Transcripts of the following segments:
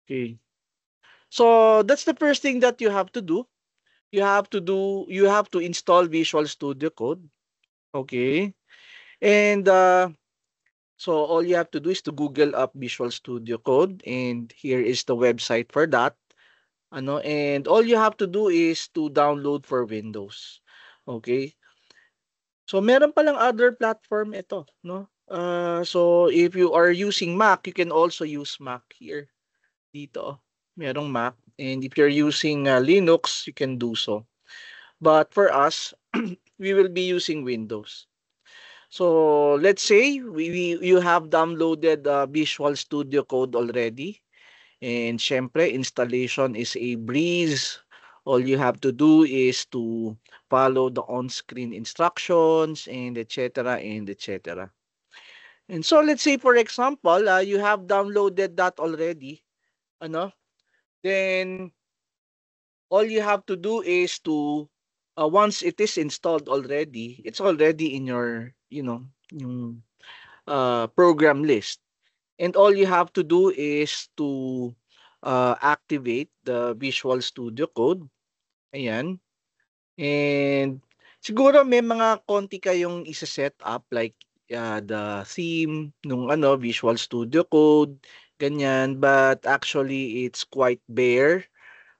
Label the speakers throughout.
Speaker 1: Okay. So that's the first thing that you have to do. You have to install Visual Studio Code. Okay. And so all you have to do is to Google up Visual Studio Code, and here is the website for that. And all you have to do is to download for Windows. Okay? So meron pa lang other platform ito, no? So if you are using Mac, you can also use Mac here. Dito, merong Mac. And if you're using Linux, you can do so. But for us, we will be using Windows. So let's say you have downloaded Visual Studio Code already. And syempre, installation is a breeze. All you have to do is to follow the on-screen instructions and etc. and etc. And so let's say for example, you have downloaded that already, ano? Then all you have to do is to once it is installed already, it's already in your, yung program list. And all you have to do is to activate the Visual Studio Code. Ayan. And siguro may mga konti kayong isa-set up like the theme nung Visual Studio Code, ganyan. But actually, it's quite bare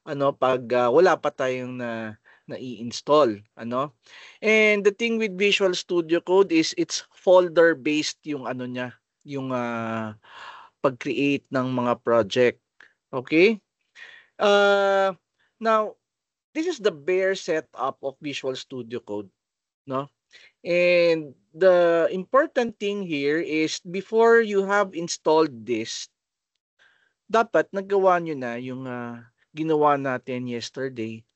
Speaker 1: pag wala pa tayong nai-install. And the thing with Visual Studio Code is it's folder-based yung niya, yung pag-create ng mga project. Okay? Uh, Now, this is the bare setup of Visual Studio Code, no? And the important thing here is before you have installed this, dapat nagawa nyo na yung ginawa natin yesterday,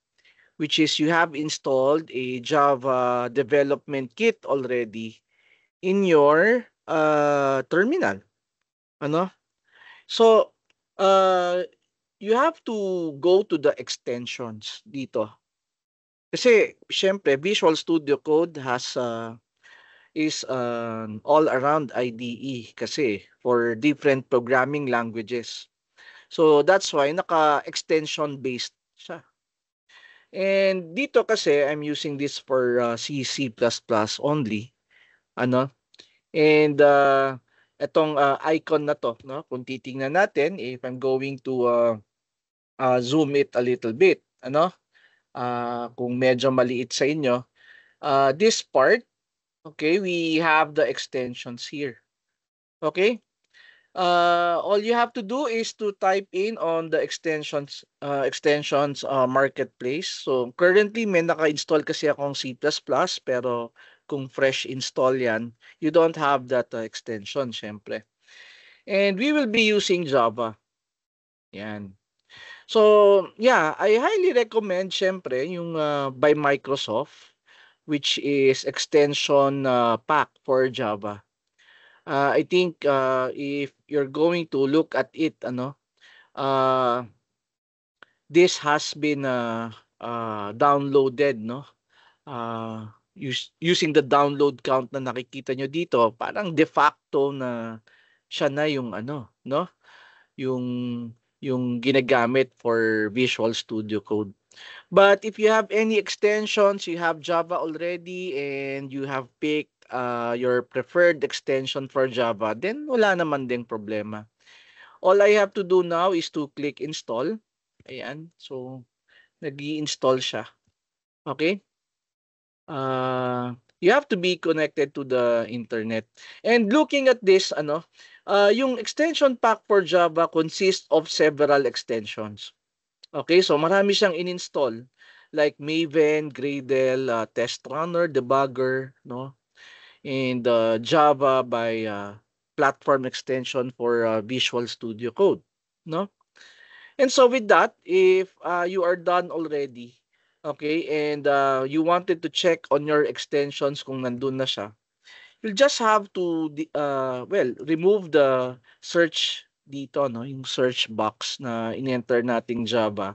Speaker 1: which is you have installed a Java development kit already in your terminal. So, uh, you have to go to the extensions dito. Kasi, syempre, Visual Studio Code is an all-around IDE kasi for different programming languages. So, that's why naka-extension based siya. And dito kasi, I'm using this for C, C++ only. And etong icon na to, no? Kung titingnan natin, if I'm going to zoom it a little bit, kung medyo maliit sa inyo, this part, okay, we have the extensions here. Okay? All you have to do is to type in on the extensions marketplace. So currently may naka-install kasi akong C++, pero kung fresh install yan, you don't have that extension syempre. And we will be using Java. Yan. So, yeah, I highly recommend syempre yung by Microsoft, which is extension pack for Java. I think if you're going to look at it, uh, this has been downloaded, no? Using the download count na nakikita nyo dito, parang de facto na siya na yung no? Yung ginagamit for Visual Studio Code. But if you have any extensions, you have Java already and you have picked your preferred extension for Java, then wala naman ding problema. All I have to do now is to click install. Ayan. So, nag-i-install siya. Okay? You have to be connected to the internet. And looking at this, yung extension pack for Java consists of several extensions. Okay, so marami siyang in-install like Maven, Gradle, Test Runner, Debugger, no? And Java by platform extension for Visual Studio Code, no? And so with that, if you are done already, okay, and you wanted to check on your extensions kung nandun na siya, you'll just have to remove the search dito, no, yung search box na in-enter nating Java.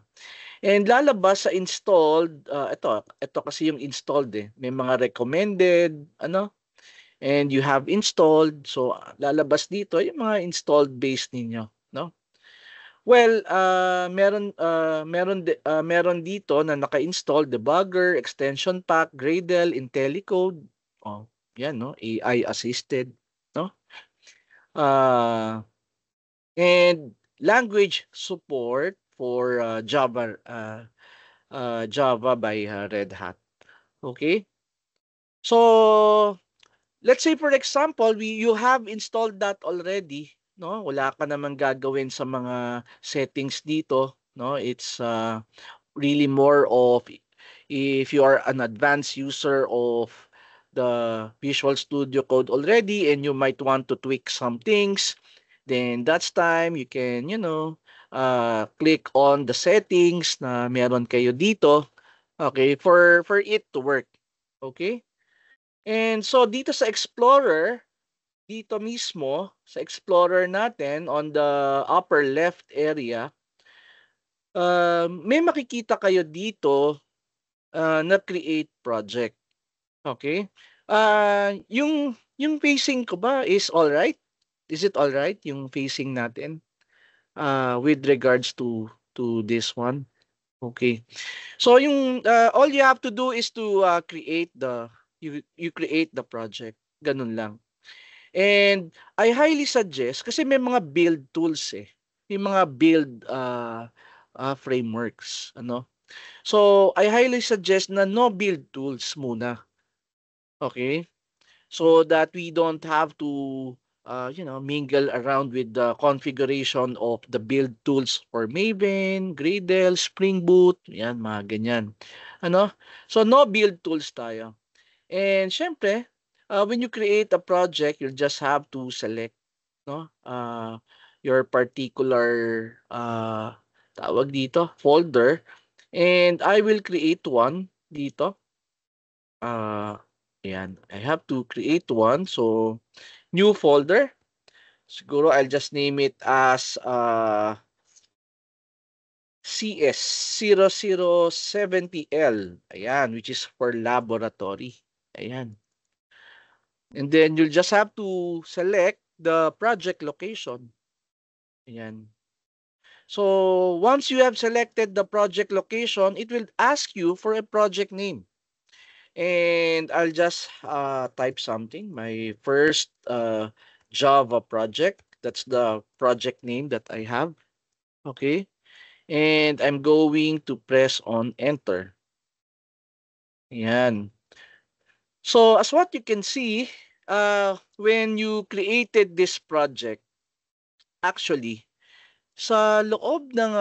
Speaker 1: And lalabas sa installed, ito kasi yung installed May mga recommended, and you have installed. So lalabas dito yung mga installed base ninyo, no? Well, meron dito na naka-install debugger, extension pack, Gradle, IntelliCode. Oh, yan no, AI assisted, no? Uh, and language support for Java by Red Hat. Okay? So, let's say for example, you have installed that already, no? Wala ka namang gagawin sa mga settings dito, no? It's really more of if you are an advanced user of the Visual Studio Code already and you might want to tweak some things, then that's time you can, click on the settings na meron kayo dito, okay, for it to work. Okay? And so dito sa Explorer, dito mismo sa Explorer natin on the upper left area, may makikita kayo dito na create project. Okay? Yung facing ko ba is all right? Is it all right yung facing natin with regards to this one? Okay. So yung all you have to do is to create you create the project. Ganun lang. And I highly suggest kasi may mga build tools eh. May mga build frameworks, ano? So I highly suggest na no build tools muna. Okay? So that we don't have to mingle around with the configuration of the build tools for Maven, Gradle, Spring Boot, yan mga ganyan. Ano? So no build tools tayo. And syempre, when you create a project, you'll just have to select your particular tawag dito, folder. And I will create one dito. Ayan. I have to create one. So, new folder. Siguro I'll just name it as CS0070L. Ayan, which is for laboratory. Ayan. And then you'll just have to select the project location. Ayan. So, once you have selected the project location, it will ask you for a project name. And I'll just type something. My first Java project. That's the project name that I have. Okay. And I'm going to press on enter. Ayan. So, as what you can see, when you created this project, actually, sa loob ng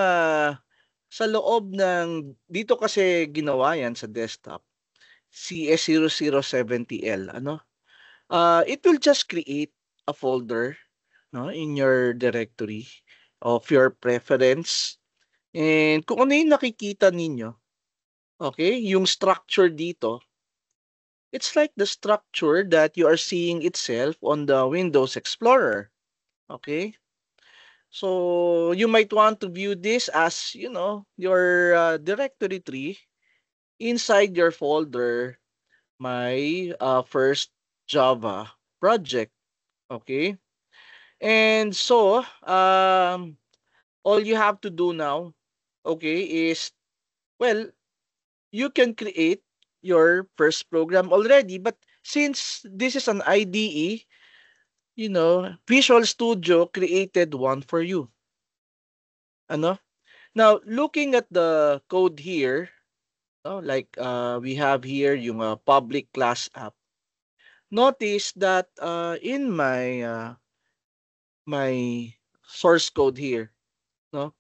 Speaker 1: dito kasi ginawa yan sa desktop, CS0070L, ano? It will just create a folder, no, in your directory of your preference. And kung ano yung nakikita ninyo, okay, yung structure dito, it's like the structure that you are seeing itself on the Windows Explorer. Okay? So, you might want to view this as, your directory tree inside your folder, my first Java project. Okay? And so, all you have to do now, okay, is, well, you can create your first program already. But since this is an IDE, Visual Studio created one for you. Ano? Now, looking at the code here, like we have here yung public class app. Notice that in my source code here, no?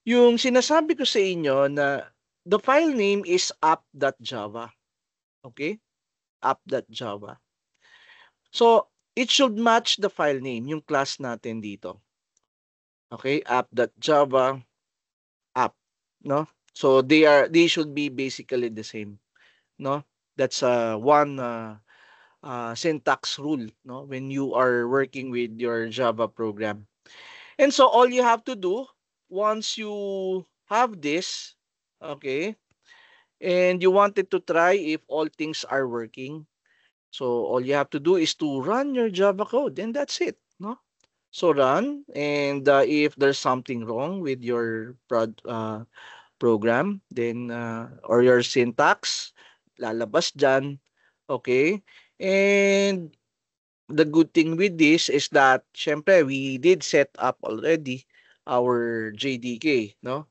Speaker 1: Yung sinasabi ko sa inyo na the file name is app.java. Okay? App.java. So, it should match the file name, yung class natin dito. Okay? App.java app, no? So, they should be basically the same, no? That's one syntax rule, no? When you are working with your Java program. And so, all you have to do, once you have this, okay, and you wanted to try if all things are working, so all you have to do is to run your Java code, and that's it, no? So run, and if there's something wrong with your program, then or your syntax, lalabas dyan. Okay? And the good thing with this is that, syempre, we did set up already our JDK, no?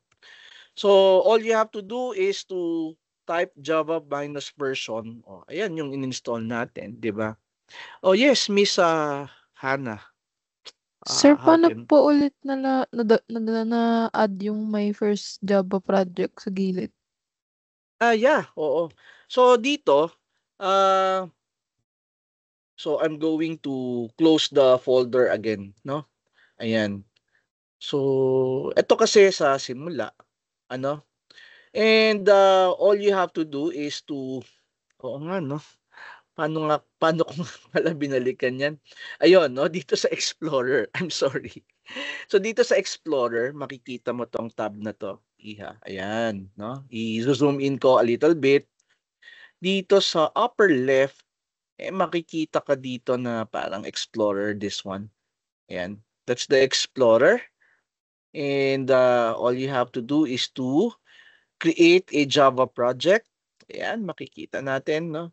Speaker 1: So, all you have to do is to type java minus version. Oh, ayan yung in-install natin, di ba? Oh, yes, Miss Hannah.
Speaker 2: Sir,
Speaker 1: How
Speaker 2: paano
Speaker 1: can...
Speaker 2: po ulit na-add yung my first Java project sa gilid?
Speaker 1: Yeah, oo. So, dito, ah, so I'm going to close the folder again, no? Ayan. So, ito kasi sa simula, ano? And all you have to do is to, oo nga, no? Paano ko nga pala binalikan yan? Ayun, no? Dito sa Explorer. I'm sorry. So, dito sa Explorer, makikita mo tong tab na to. Iha. Ayan, no? I-zoom in ko a little bit. Dito sa upper left, makikita ka dito na parang Explorer, this one. Ayan. That's the Explorer. And all you have to do is to create a Java project. Ayan, makikita natin, no?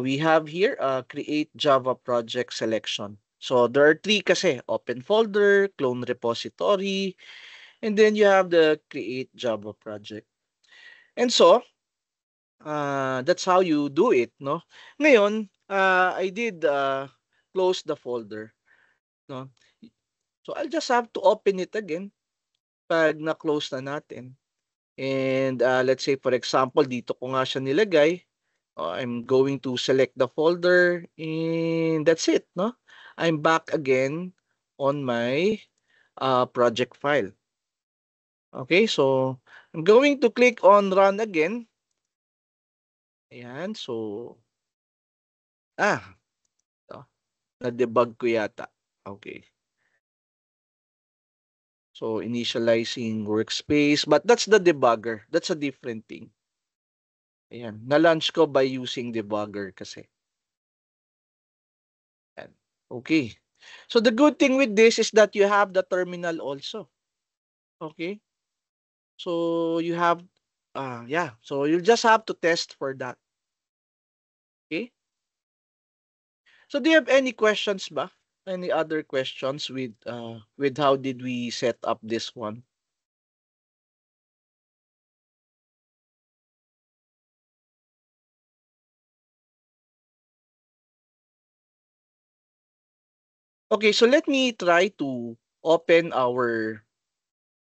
Speaker 1: We have here create Java project selection. So there are three kasi, open folder, clone repository, and then you have the create Java project. And so, that's how you do it, no? Ngayon, I did close the folder, no? So I'll just have to open it again pag na-close na natin. And let's say for example, dito ko nga siya nilagay. I'm going to select the folder and that's it, no? I'm back again on my project file. Okay, so I'm going to click on run again. Ayan, so ito, na-debug ko yata. Okay. So initializing workspace, but that's the debugger. That's a different thing. Ayan, na-launch ko by using debugger kasi. Ayan. Okay. So the good thing with this is that you have the terminal also. Okay. So you have, yeah. So you just have to test for that. Okay. So do you have any questions ba? Any other questions with how did we set up this one? Okay, so let me try to open our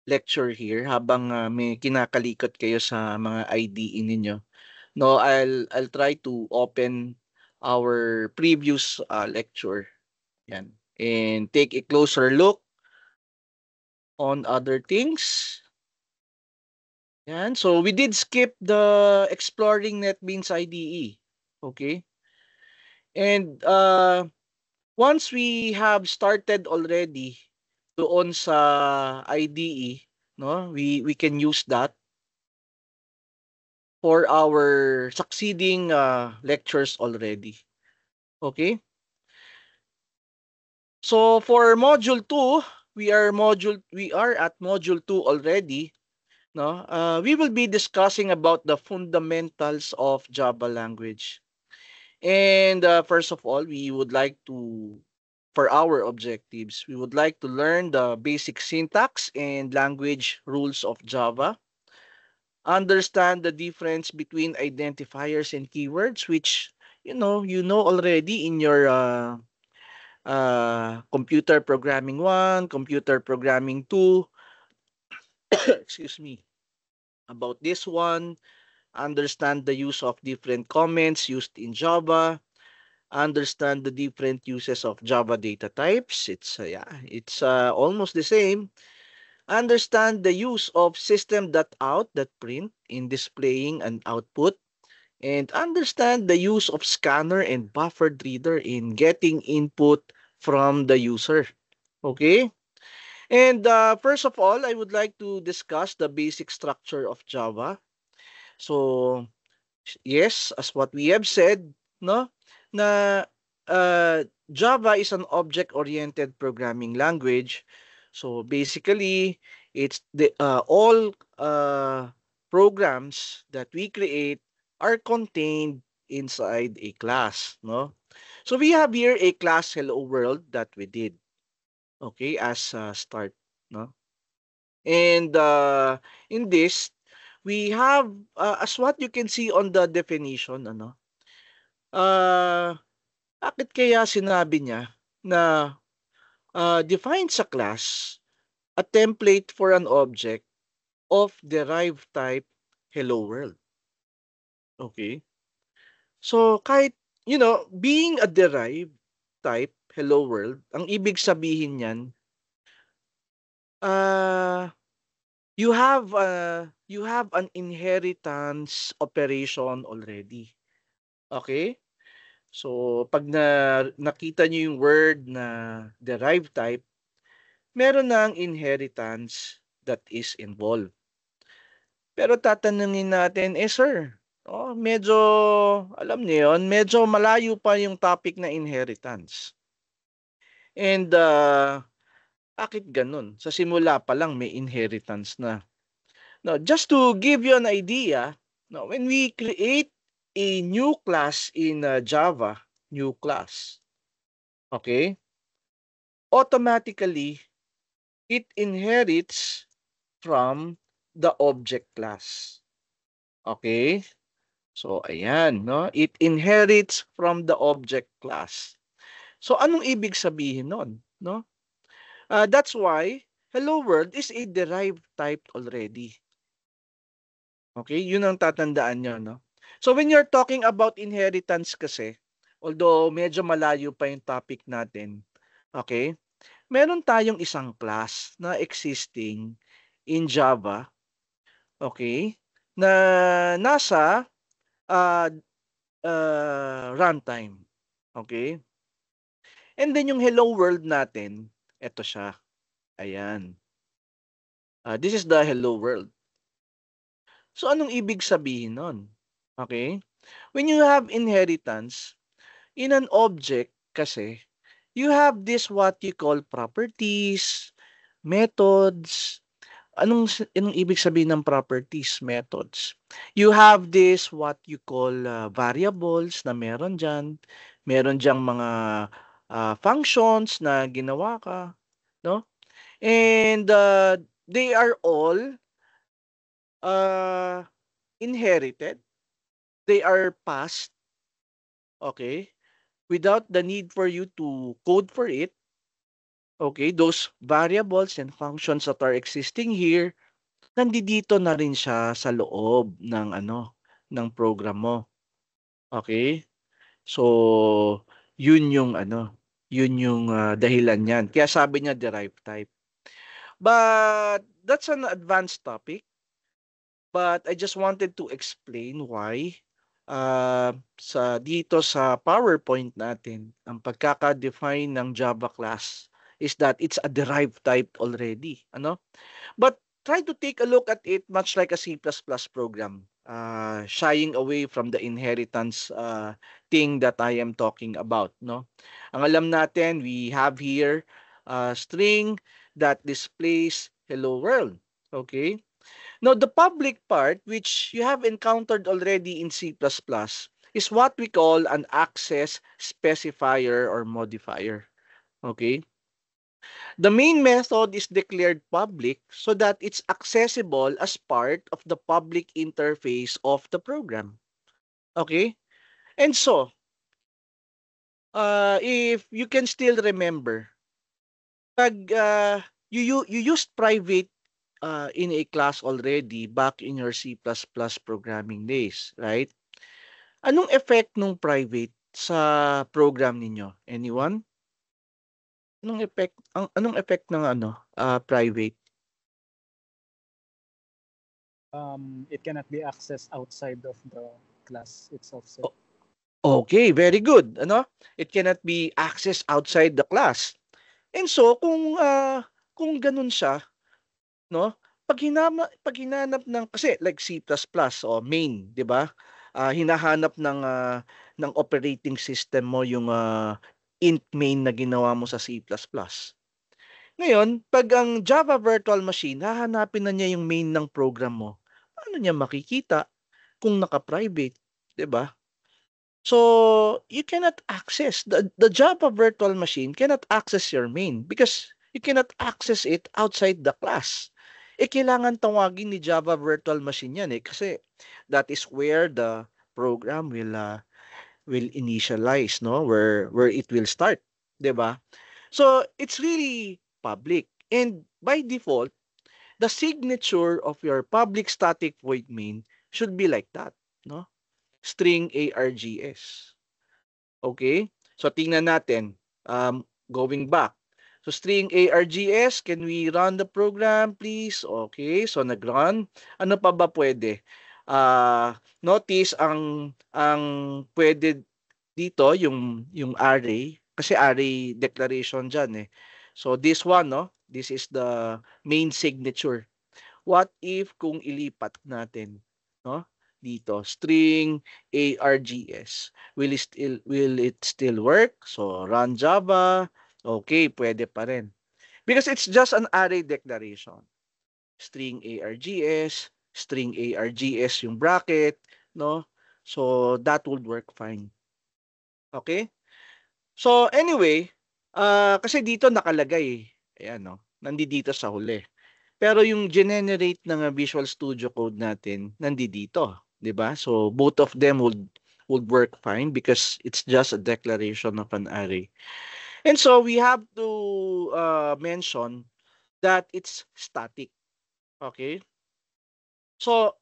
Speaker 1: lecture here habang may kinakalikot kayo sa mga IDE ninyo. No, I'll try to open our previous lecture. Yan. And take a closer look on other things. Yan. So we did skip the exploring NetBeans IDE. Okay? And once we have started already doon sa IDE, no? We can use that for our succeeding lectures already. Okay? So for module 2, we are at module 2 already, no? We will be discussing about the fundamentals of Java language. And first of all, we would like to, for our objectives, we would like to learn the basic syntax and language rules of Java, understand the difference between identifiers and keywords, which you know already in your computer programming 1, computer programming 2, excuse me, about this one, understand the use of different comments used in Java, understand the different uses of Java data types. It's almost the same. Understand the use of system.out that print in displaying an output, and understand the use of scanner and buffered reader in getting input from the user. Okay? And first of all, I would like to discuss the basic structure of Java. So, yes, as what we have said, no, na Java is an object-oriented programming language. So basically, it's the all programs that we create are contained inside a class, no? So we have here a class hello world that we did, okay, as start, no? And in this, we have as what you can see on the definition, ano? Uh, Bakit kaya sinabi niya na defines a class a template for an object of derived type hello world. Okay? So kahit, being a derived type hello world, ang ibig sabihin niyan, uh, you have an inheritance operation already. Okay? So pag nakita niyo yung word na derived type, meron ng inheritance that is involved. Pero tatanungin natin, sir, medyo, alam niyo yun, medyo malayo pa yung topic na inheritance. And bakit ganun? Sa simula pa lang may inheritance na. Now, just to give you an idea, now, when we create a new class in Java, new class, okay, automatically, it inherits from the object class. Okay? So, ayan, no? It inherits from the object class. So, anong ibig sabihin nun, no? That's why, hello world is a derived type already. Okay? Yun ang tatandaan nyo, no? So, when you're talking about inheritance kasi, although medyo malayo pa yung topic natin, okay? Meron tayong isang class na existing in Java, okay? Na nasa uh, runtime. Okay? And then yung hello world natin, eto siya. Ayan. This is the hello world. So anong ibig sabihin nun? Okay? When you have inheritance, in an object kasi, you have this what you call properties, methods. Anong ibig sabihin ng properties, methods? You have this what you call variables na meron dyan. Meron diyang mga functions na ginawa ka, no? And they are all uh, inherited. They are passed, okay? Without the need for you to code for it. Okay, those variables and functions that are existing here, nandito na rin siya sa loob ng ng program mo. Okay? So, yun yung dahilan niyan. Kaya sabi niya derived type. But that's an advanced topic. But I just wanted to explain why dito sa PowerPoint natin, ang pagkaka-define ng Java class is that it's a derived type already. But try to take a look at it much like a C++ program, shying away from the inheritance thing that I am talking about. No? Ang alam natin, we have here a string that displays hello world. Okay? Now, the public part, which you have encountered already in C++, is what we call an access specifier or modifier. Okay? The main method is declared public so that it's accessible as part of the public interface of the program. Okay? And so, if you can still remember, pag you used private in a class already back in your C++ programming days, right? Anong effect nung private sa program ninyo? Anyone? Anong effect ng private?
Speaker 3: It cannot be accessed outside of the class itself, sir.
Speaker 1: Okay, very good. It cannot be accessed outside the class. And so kung ganun siya, no? Pag hinanap ng kasi like C++ o main, 'di ba? Hinahanap ng operating system mo yung int main na ginawa mo sa C++. Ngayon, pag ang Java virtual machine, hahanapin na niya yung main ng program mo. Paano niya makikita kung naka-private, 'di ba? So, you cannot access the Java virtual machine cannot access your main because you cannot access it outside the class. Kailangan tawagin ni Java virtual machine yan kasi that is where the program will initialize, no? Where it will start, 'di ba? So, it's really public. And by default, the signature of your public static void main should be like that, no? String args. Okay? So, tingnan natin. Going back. So, string args, can we run the program, please? Okay, so nag-run. Ano pa ba pwede? Notice ang pwede dito yung array kasi array declaration diyan eh. So this one, no? This is the main signature. What if kung ilipat natin, no? Dito, string args. Will it still work? So run Java. Okay, pwede pa rin. Because it's just an array declaration. String args, string args yung bracket, no? So that would work fine. Okay? So anyway, kasi dito nakalagay, ayan no, nandito sa huli. Pero yung generate ng Visual Studio Code natin nandito, 'di ba? So both of them would work fine because it's just a declaration of an array. And so we have to mention that it's static. Okay? So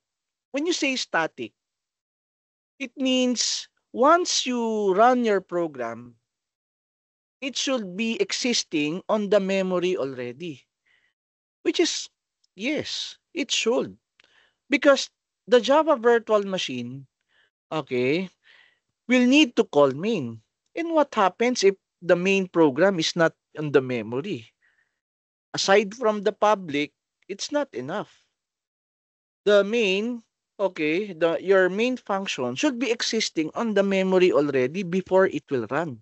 Speaker 1: when you say static, it means once you run your program, it should be existing on the memory already. Which is, yes, it should. Because the Java virtual machine, okay, will need to call main. And what happens if the main program is not on the memory? Aside from the public, it's not enough. The main, okay, your main function should be existing on the memory already before it will run.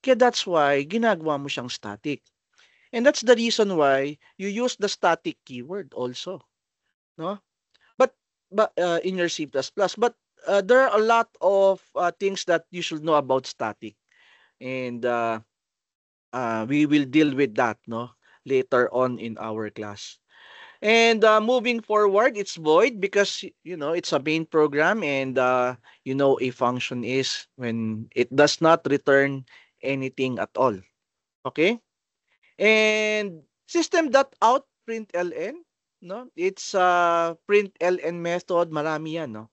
Speaker 1: Kaya that's why ginagawa mo siyang static. And that's the reason why you use the static keyword also, no? But in your C++, but there are a lot of things that you should know about static, and we will deal with that, no, later on in our class. And moving forward, it's void because it's a main program, and a function is when it does not return anything at all. Okay. And system.out println, no? It's println method, marami yan, no?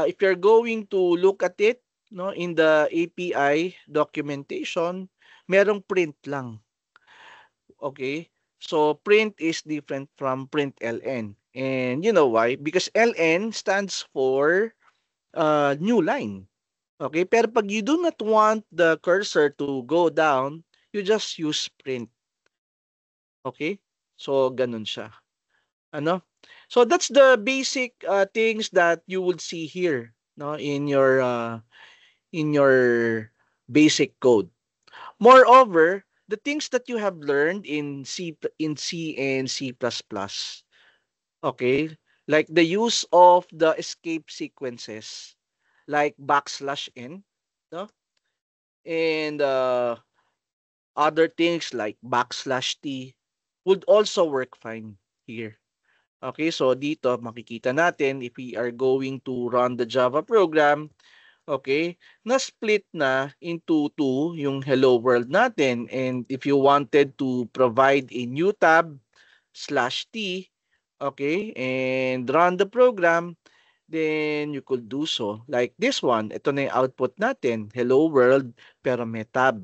Speaker 1: If you're going to look at it, no, in the API documentation, merong print lang. Okay? So print is different from println. And you know why? Because ln stands for new line. Okay? Pero pag you do not want the cursor to go down, you just use print. Okay? So, ganun siya. Ano? So, that's the basic things that you would see here, no, in your basic code. Moreover, the things that you have learned in C and C++, okay, like the use of the escape sequences, like \n, no, and other things like \t would also work fine here. Okay, so dito makikita natin if we are going to run the Java program, okay, na-split na into two yung hello world natin. And if you wanted to provide a new tab /t, okay, and run the program, then you could do so. Like this one, ito na yung output natin, hello world, pero may tab.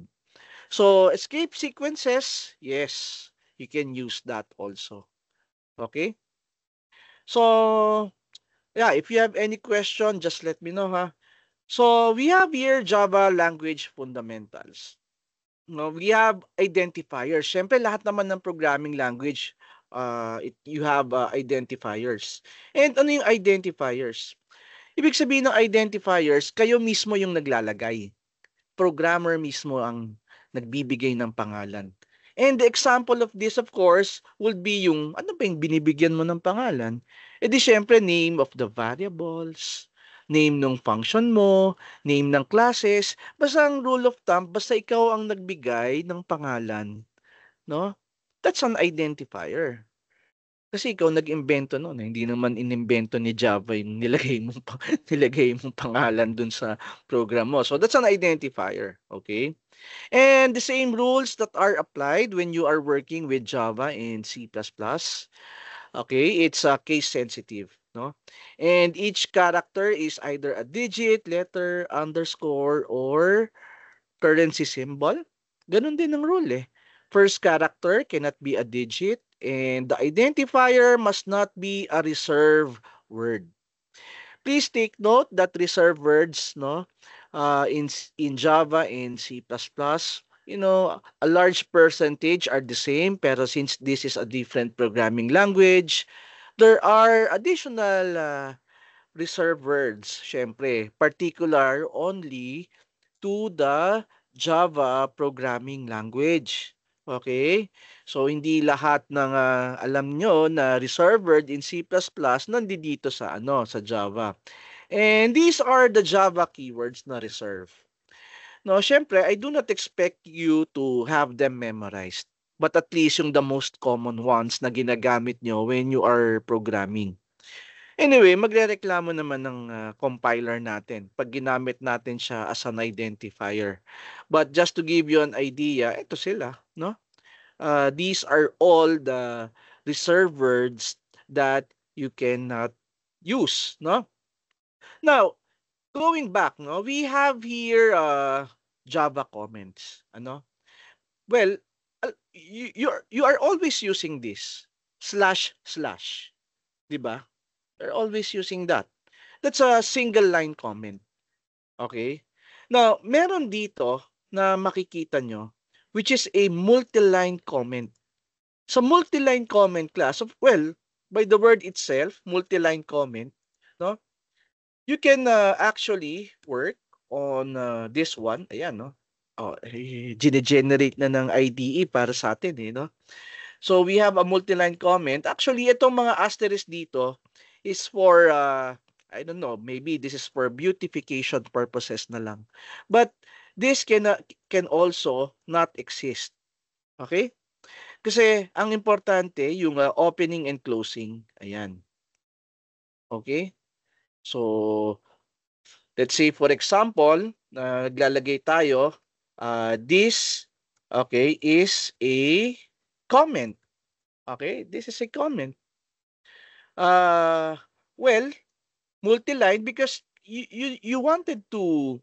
Speaker 1: So, escape sequences, yes, you can use that also. Okay? So, yeah, if you have any question, just let me know, ha? So, we have here Java language fundamentals. No, we have identifiers. Siyempre, lahat naman ng programming language, you have identifiers. And ano yung identifiers? Ibig sabihin ng identifiers, kayo mismo yung naglalagay. programmer mismo ang nagbibigay ng pangalan. And the example of this, of course, would be yung, ano ba yung binibigyan mo ng pangalan? E di syempre, name of the variables, name ng function mo, name ng classes. Basta ang rule of thumb, basta ikaw ang nagbigay ng pangalan, no? That's an identifier. Kasi ikaw nag-imbento nun, eh. Hindi naman inimbento ni Java yung nilagay mong, nilagay mong pangalan dun sa program mo. So that's an identifier, okay? And the same rules that are applied when you are working with Java and C++, okay? It's case sensitive, no? And each character is either a digit, letter, underscore, or currency symbol. Ganun din ang rule eh. First character cannot be a digit and the identifier must not be a reserved word. Please take note that reserved words, no, in Java and C++, you know, a large percentage are the same, pero since this is a different programming language, there are additional reserved words, syempre, particular only to the Java programming language. Okay? So, hindi lahat ng alam nyo na reserved word in C++ nandito sa, sa Java. And these are the Java keywords na reserve. No, syempre, I do not expect you to have them memorized. But at least yung the most common ones na ginagamit nyo when you are programming. Anyway, magrereklamo naman ng compiler natin pag ginamit natin siya as an identifier. But just to give you an idea, ito sila, no? These are all the reserved words that you cannot use, no? Now, going back, no, we have here Java comments, ano? Well, you are always using this slash slash, 'di ba? You're always using that. That's a single line comment. Okay? Now, meron dito na makikita nyo, which is a multi-line comment. Sa multi-line comment class, well, by the word itself, multi-line comment, no? You can actually work on this one. Ayan, no? Oh, gine-generate na ng IDE para sa atin, eh, no? So, we have a multi-line comment. Actually, itong mga asterisk dito is for, I don't know, maybe this is for beautification purposes na lang. But this can also not exist. Okay? Kasi ang importante, yung opening and closing. Ayan. Okay? So, let's say for example, naglalagay tayo, this, okay, is a comment. Okay? This is a comment. Well, multi-line because you wanted to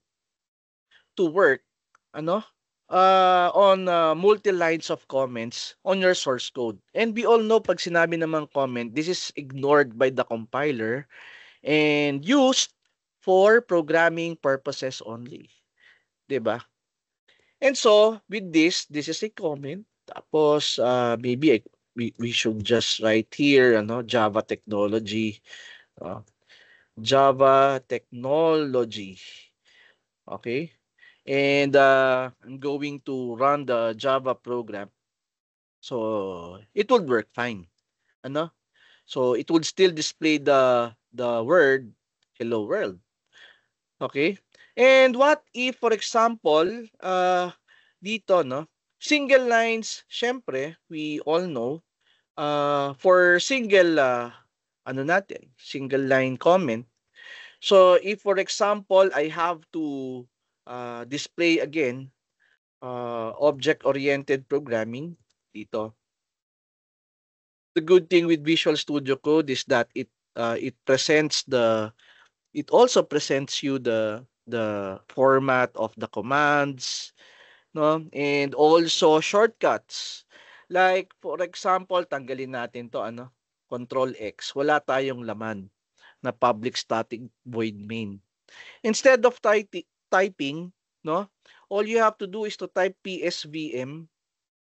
Speaker 1: work ano on multi-lines of comments on your source code. And we all know pag sinabi namang comment, this is ignored by the compiler and used for programming purposes only. 'Di ba? And so, with this is a comment. Tapos maybe we should just write here Java technology. Java technology. Okay? And I'm going to run the Java program. So, it would work fine. Ano? So, it would still display the word hello world. Okay? And what if, for example, dito, no? Single lines, syempre, we all know, for single, single line comment. So, if, for example, I have to display again object-oriented programming dito. The good thing with Visual Studio Code is that it also presents you the format of the commands, no? And also shortcuts. Like for example, tanggalin natin to Control X. Wala tayong laman na public static void main. Instead of typing, no? All you have to do is to type PSVM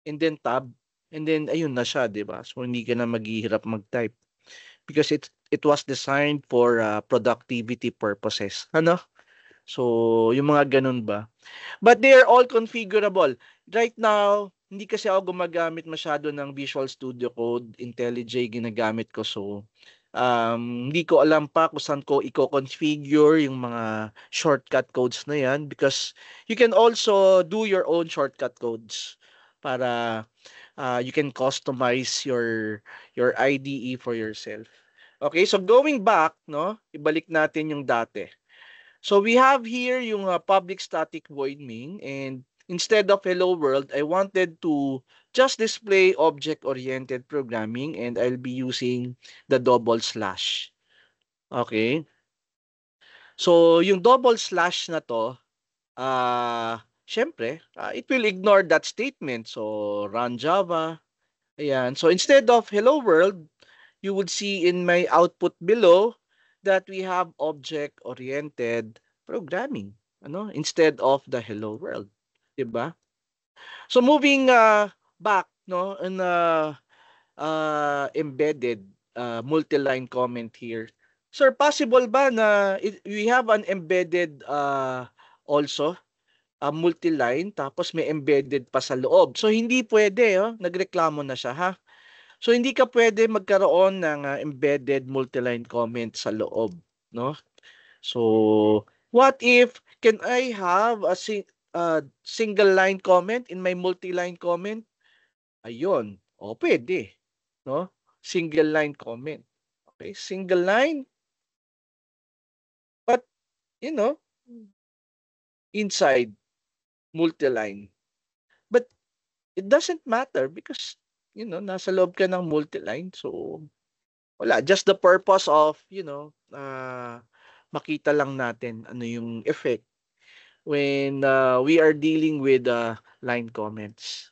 Speaker 1: and then tab and then ayun na siya, 'di ba? So hindi ka na maghihirap mag-type because it was designed for productivity purposes. Ano? So, yung mga ganun ba. But they are all configurable. Right now, hindi kasi ako gumagamit masyado ng Visual Studio Code. IntelliJ ginagamit ko. So, hindi ko alam pa kung saan ko i-configure yung mga shortcut codes na yan because you can also do your own shortcut codes para you can customize your IDE for yourself. Okay, so going back, no, ibalik natin yung dati. So we have here yung public static void main, and instead of hello world, I wanted to just display object-oriented programming, and I'll be using the double slash. Okay? So yung double slash na to, syempre, it will ignore that statement. So run Java. Ayan. So instead of hello world, you would see in my output below that we have object-oriented programming, ano, instead of the hello world, 'di ba? So moving back, no, in embedded multi-line comment here. Sir, possible ba na we have an embedded also multi-line tapos may embedded pa sa loob. So hindi pwede, oh, nagreklamo na siya, ha. So hindi ka pwede magkaroon ng embedded multi-line comment sa loob, no? So what if can I have a single line comment in my multi-line comment? Ayun, o pwede, no? Single line comment. Okay, single line, but you know, inside multi-line. But it doesn't matter because nasa loob ka ng multi-line. So wala, just the purpose of, makita lang natin ano yung effect when we are dealing with line comments.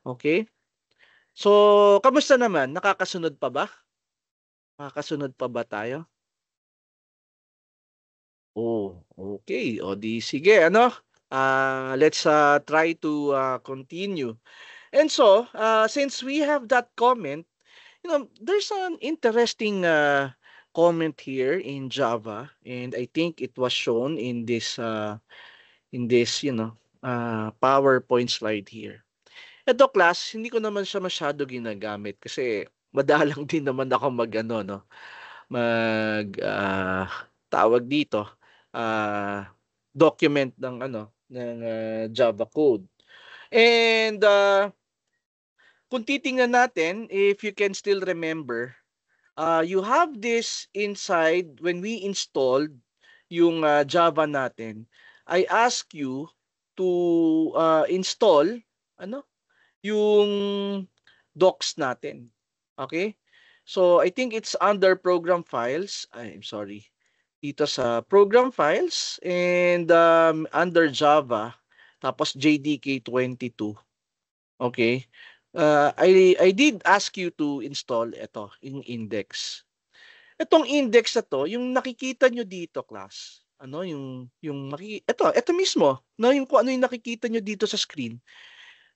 Speaker 1: Okay? So, kamusta naman? Nakakasunod pa ba? Nakakasunod pa ba tayo? Oh, okay. O di sige, ano? Let's try to continue. And so, since we have that comment, there's an interesting comment here in Java, and I think it was shown in this PowerPoint slide here. Ito class, hindi ko naman siya masyado ginagamit kasi madalang din naman ako no, tawag dito, document ng Java code. And kung titingnan natin, if you can still remember, you have this inside when we installed yung Java natin. I ask you to install yung docs natin. Okay? So I think it's under program files. I'm sorry. Dito sa program files and under Java tapos JDK 22. Okay? I did ask you to install ito, yung index. Itong index na to, yung nakikita nyo dito, class, ito mismo, no, yung kung ano yung nakikita nyo dito sa screen,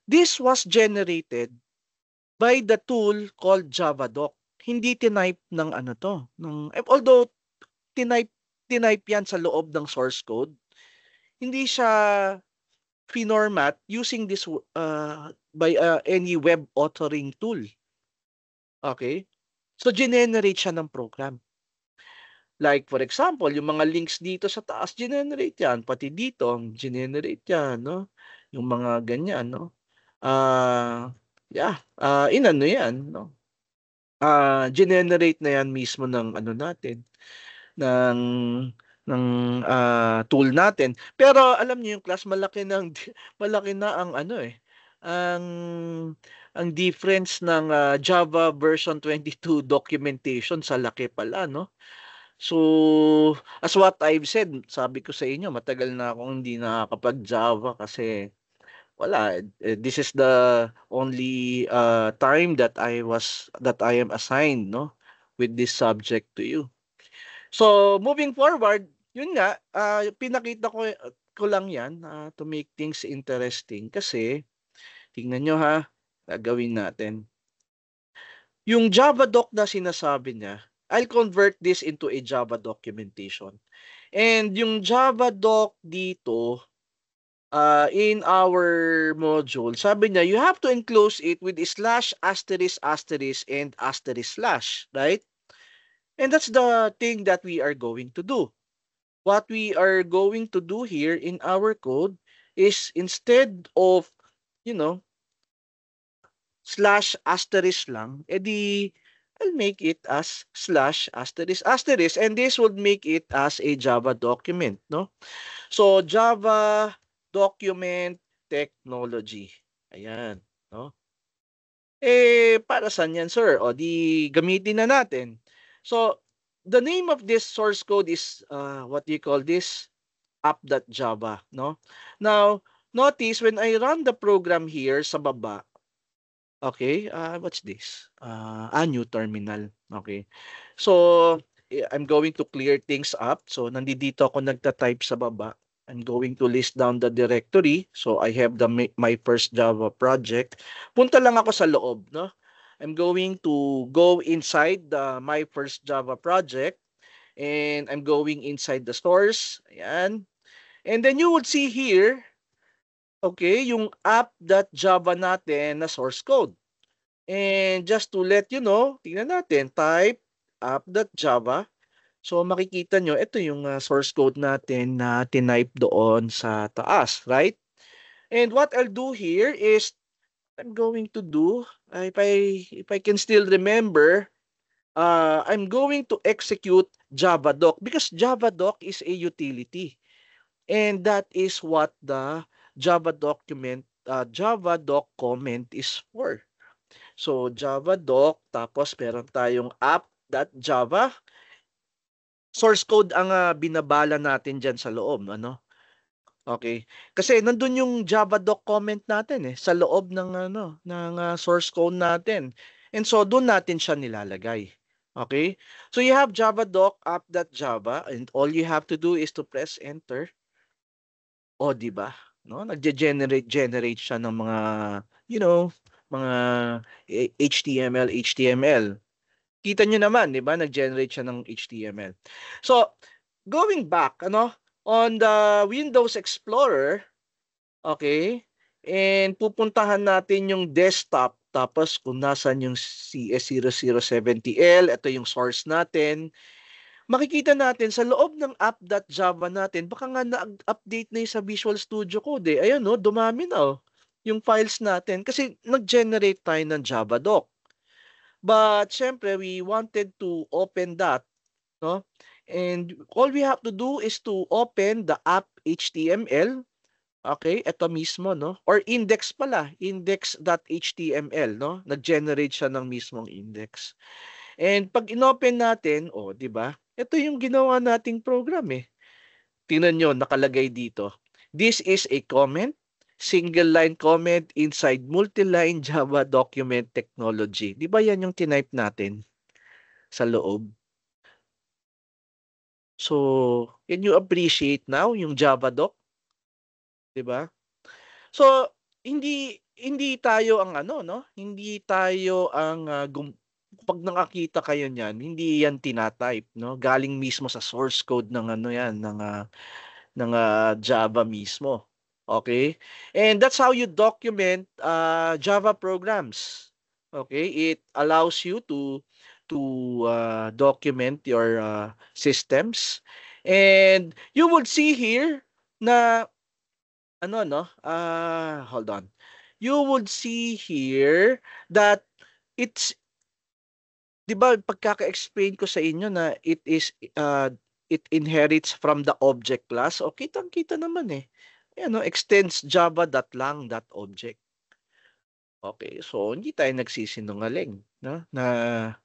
Speaker 1: this was generated by the tool called JavaDoc. Hindi tinype ng although tinype yan sa loob ng source code, hindi siya finormat using this by any web authoring tool. Okay? So, generate siya ng program. Like, for example, yung mga links dito sa taas, generate yan. Pati dito, generate yan, no? Yung mga ganyan, no? Inano yan, no? Generate na yan mismo ng natin, ng tool natin. Pero alam niyo yung class, malaki na ang ang difference ng Java version 22 documentation sa laki pala, no? So, as what I've said, sabi ko sa inyo, matagal na akong hindi nakakapag-Java kasi wala. This is the only time that I am assigned, no, with this subject to you. So, moving forward, yun nga, pinakita ko lang yan to make things interesting kasi tingnan nyo ha, gagawin natin. Yung Java doc na sinasabi niya, I'll convert this into a Java documentation. And yung Java doc dito, in our module, sabi niya, you have to enclose it with a slash, asterisk, asterisk, and asterisk slash, right? And that's the thing that we are going to do. What we are going to do here in our code is instead of, you know, slash asterisk lang, edi I'll make it as slash asterisk asterisk, and this would make it as a Java document, no? So Java document technology. Ayan, no? Para saan yan, sir? O di gamitin na natin. So the name of this source code is what do you call this? App.java, no? Now, notice when I run the program here sa baba, okay, what's this? New terminal. Okay. So, I'm going to clear things up. So, nandito ako nagta-type sa baba. I'm going to list down the directory. So, I have my first Java project. Punta lang ako sa loob, no? I'm going to go inside my first Java project, and I'm going inside the source. Ayan. And then you would see here, okay, yung app.java natin na source code. And just to let you know, tingnan natin, type app.java. So makikita nyo, ito yung source code natin na tinype doon sa taas, right? And what I'll do here is, I'm going to do, if I can still remember, I'm going to execute javadoc because javadoc is a utility. And that is what the Java javadoc comment is for. So, javadoc, tapos meron tayong app.java. Source code ang binabala natin dyan sa loob, ano? Okay. Kasi nandun yung javadoc comment natin sa loob ng source code natin. And so doon natin siya nilalagay. Okay? So you have javadoc app.java, and all you have to do is to press enter. O, di ba? No, nagge-generate siya ng mga mga HTML. Kita nyo naman, di ba? Nag-generate siya ng HTML. So, going back, on the Windows Explorer, okay, and pupuntahan natin yung desktop, tapos kung nasan yung CS0070L, ito yung source natin, makikita natin sa loob ng app.java natin, baka nga na-update na yung sa Visual Studio Code. Ayan, no, dumami na, yung files natin kasi nag-generate tayo ng javadoc. But syempre, we wanted to open that, no? And all we have to do is to open the app HTML. Okay, ito mismo, no? Or index pala, index.html, no? Nag-generate siya ng mismong index. And pag inopen natin, di ba? Ito yung ginawa nating program Tingnan nyo, nakalagay dito. This is a comment, single line comment inside multi-line Java document technology. Di ba yan yung tinype natin sa loob? So, can you appreciate now yung Javadoc? Di ba? So, hindi tayo ang Hindi tayo ang pag nakakita kayo niyan, hindi yan tinatype, no? Galing mismo sa source code ng ng Java mismo. Okay? And that's how you document Java programs. Okay? It allows you to document your systems. And you would see here na hold on. You would see here that it's, di ba, pagkaka-explain ko sa inyo na it inherits from the object class. O, kitang-kita naman Ayan, extends java.lang.object. Okay, so hindi tayo nagsisinungaling, no? Na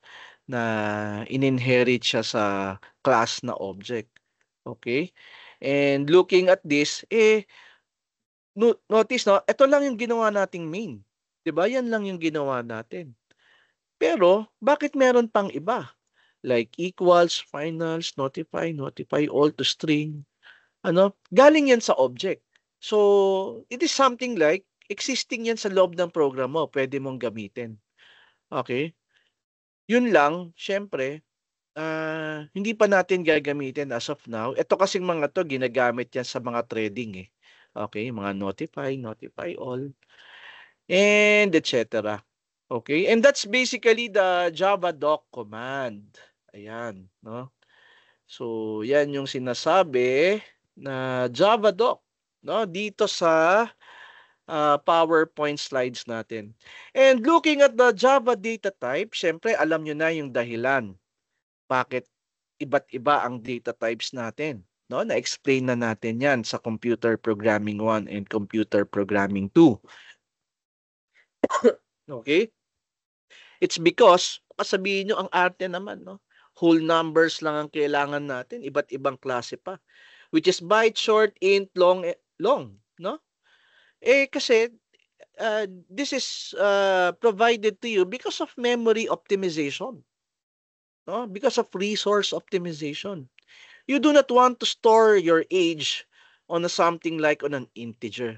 Speaker 1: in-inherit siya sa class na object. Okay? And looking at this, notice, no? Ito lang yung ginawa nating main. 'Di ba? Yan lang yung ginawa natin. Pero, bakit meron pang iba? Like equals, finals, notify all to string. Galing yan sa object. So, it is something like, existing yan sa loob ng program mo. Pwede mong gamitin. Okay? Yun lang, syempre, hindi pa natin gagamitin as of now. Ito kasing mga to, ginagamit yan sa mga trading eh. Okay, mga notify all, and etc. Okay, and that's basically the Java doc command. Ayan, no? So, yan yung sinasabi na Java doc, no? Dito sa PowerPoint slides natin. And looking at the Java data type, syempre alam nyo na yung dahilan bakit iba't iba ang data types natin. No? Na-explain na natin yan sa Computer Programming 1 and Computer Programming 2. Okay? It's because, sabihin nyo, ang arte naman, no? Whole numbers lang ang kailangan natin, iba't ibang klase pa. Which is byte, short, int, long, no? Kasi, this is provided to you because of memory optimization. No? Because of resource optimization. You do not want to store your age on something like on an integer.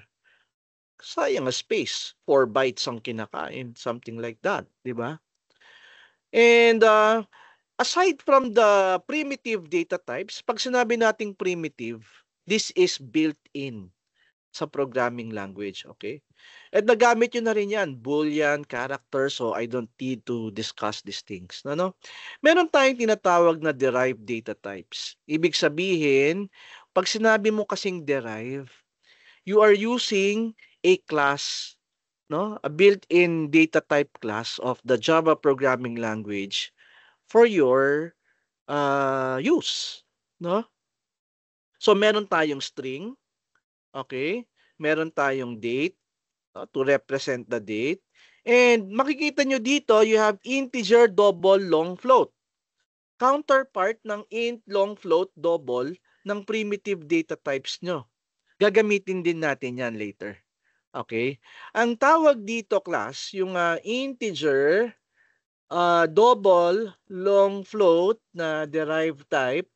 Speaker 1: Sayang ang space. 4 bytes ang kinakain. Something like that. Di ba? And aside from the primitive data types, pag sinabi nating primitive, this is built-in sa programming language. Okay? At nagamit nyo na rin yan. Boolean, character. So, I don't need to discuss these things. No? Meron tayong tinatawag na derived data types. Ibig sabihin, pag sinabi mo kasing derive, you are using a class, no? A built-in data type class of the Java programming language for your use. No? So, meron tayong string. Okay? Meron tayong date, to represent the date. And makikita nyo dito, you have integer, double, long, float. Counterpart ng int, long, float, double ng primitive data types nyo. Gagamitin din natin yan later. Okay? Ang tawag dito, class, yung integer, double, long, float na derived type,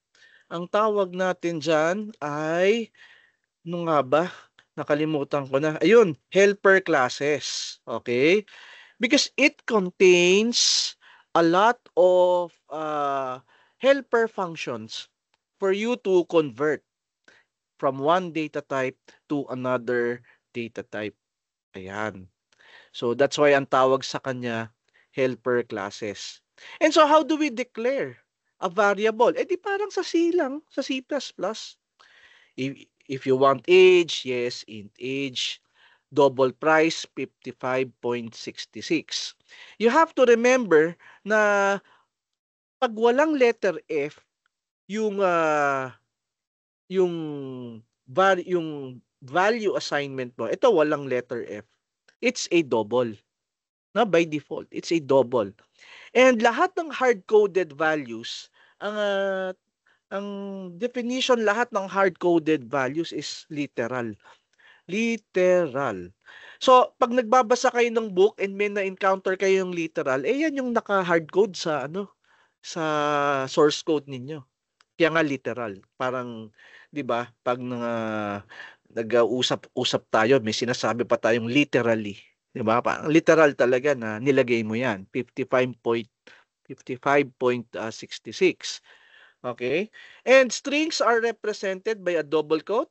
Speaker 1: ang tawag natin dyan ay, ano nga ba? Nakalimutan ko na. Ayun, helper classes. Okay? Because it contains a lot of helper functions for you to convert from one data type to another data type. Ayan. So that's why ang tawag sa kanya helper classes. And so how do we declare a variable? Di parang sa C lang, sa C++. If you want age, yes, int age, double price, 55.66. You have to remember na pag walang letter F, yung value assignment mo, ito walang letter F. It's a double. Na by default, it's a double. And lahat ng hard-coded values, ang definition lahat ng hard-coded values is literal. Literal. So, pag nagbabasa kayo ng book and may na-encounter kayong literal, yan yung naka-hardcode sa sa source code ninyo. Kaya nga literal. Parang, 'di ba, pag nag-uusap tayo, may sinasabi pa tayong literally, 'di ba? Parang literal talaga na nilagay mo 'yan. 55.66. Okay? And strings are represented by a double quote.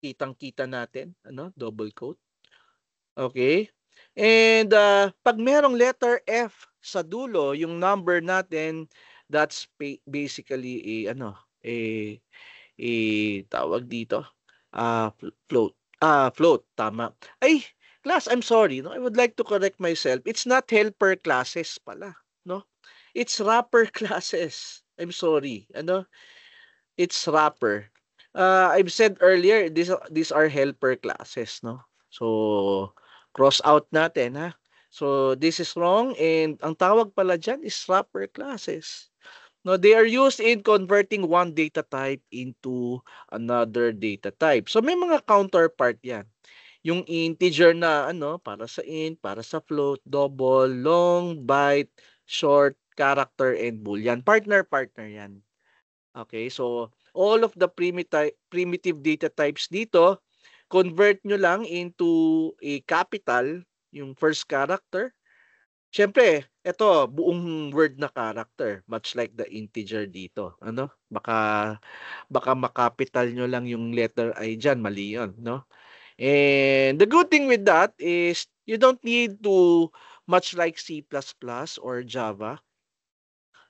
Speaker 1: Kitang-kita natin, double quote. Okay? And pag merong letter F sa dulo, yung number natin, that's basically tawag dito, float. Float, tama. Ay, class, I'm sorry, no? I would like to correct myself. It's not helper classes pala, no? It's wrapper classes. I'm sorry. It's wrapper. I've said earlier, these are helper classes, no? So, cross out natin, ha? So, this is wrong, and ang tawag pala dyan is wrapper classes. No, they are used in converting one data type into another data type. So, may mga counterpart yan. Yung integer na, para sa int, para sa float, double, long, byte, short, character, and boolean. Partner yan. Okay, so all of the primitive data types dito, convert nyo lang into a capital, yung first character, Siyempre, ito, buong word na character, much like the integer dito. Ano? Baka makapital nyo lang yung letter I dyan, mali yun, no? And the good thing with that is you don't need to, much like C++ or Java,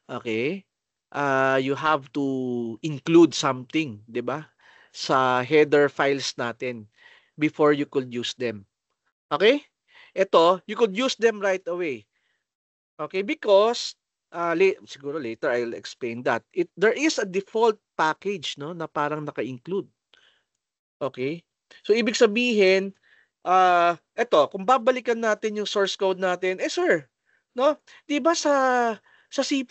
Speaker 1: okay? You have to include something, 'di ba? Sa header files natin before you could use them. Okay? Ito, you could use them right away. Okay? Because siguro later I'll explain that. There is a default package, no, na parang naka-include. Okay? So ibig sabihin, eto, kung babalikan natin yung source code natin, sir, no? 'Di ba sa C++,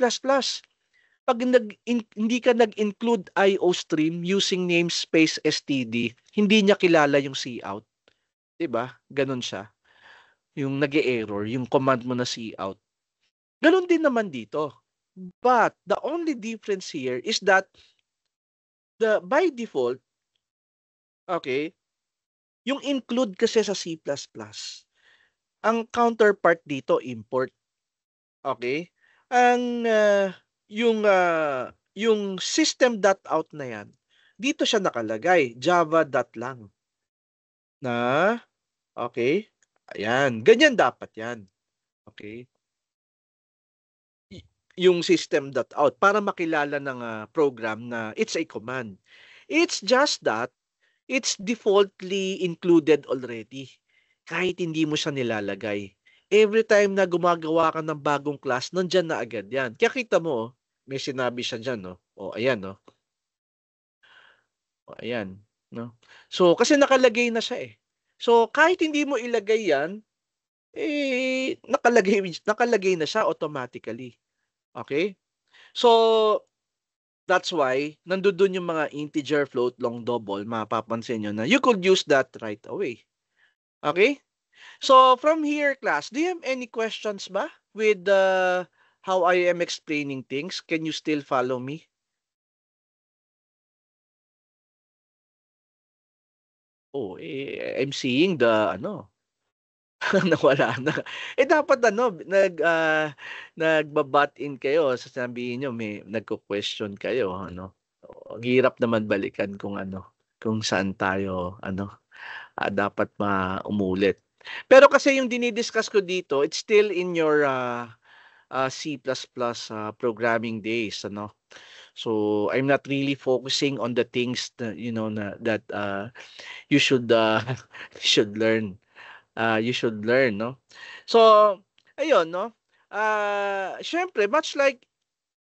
Speaker 1: pag hindi ka nag-include IO stream using namespace std, hindi niya kilala yung cout. 'Di ba? Ganun siya. Yung nag-e-error, yung command mo na cout. Ganun din naman dito. But the only difference here is that by default, okay, yung include kasi sa C++, ang counterpart dito import. Okay? Ang yung system.out na yan, dito siya nakalagay, java dot lang. Na okay? Ayan, ganyan dapat 'yan. Okay? Yung system.out para makilala ng program na it's a command. It's just that it's defaultly included already. Kahit hindi mo siya nilalagay. Every time na gumagawa ka ng bagong class, nandiyan na agad yan. Kaya kita mo, may sinabi siya dyan, no? O, ayan, no? O, ayan, no? So, kasi nakalagay na siya, eh. So, kahit hindi mo ilagay yan, nakalagay na siya automatically. Okay? So, that's why, nandun yung mga integer, float, long, double, mapapansin nyo na you could use that right away. Okay? So, from here, class, do you have any questions ba with how I am explaining things? Can you still follow me? Oh, I'm seeing the, nawala na. Dapat nagba-butt in kayo, sasabihin nyo, may nagko-question kayo, Ang hirap naman balikan kung saan tayo, dapat umulit. Pero kasi yung dinidiscuss ko dito, it's still in your C++ programming days, So I'm not really focusing on the things that that you should should learn. You should learn, no? So ayun, no? Syempre, much like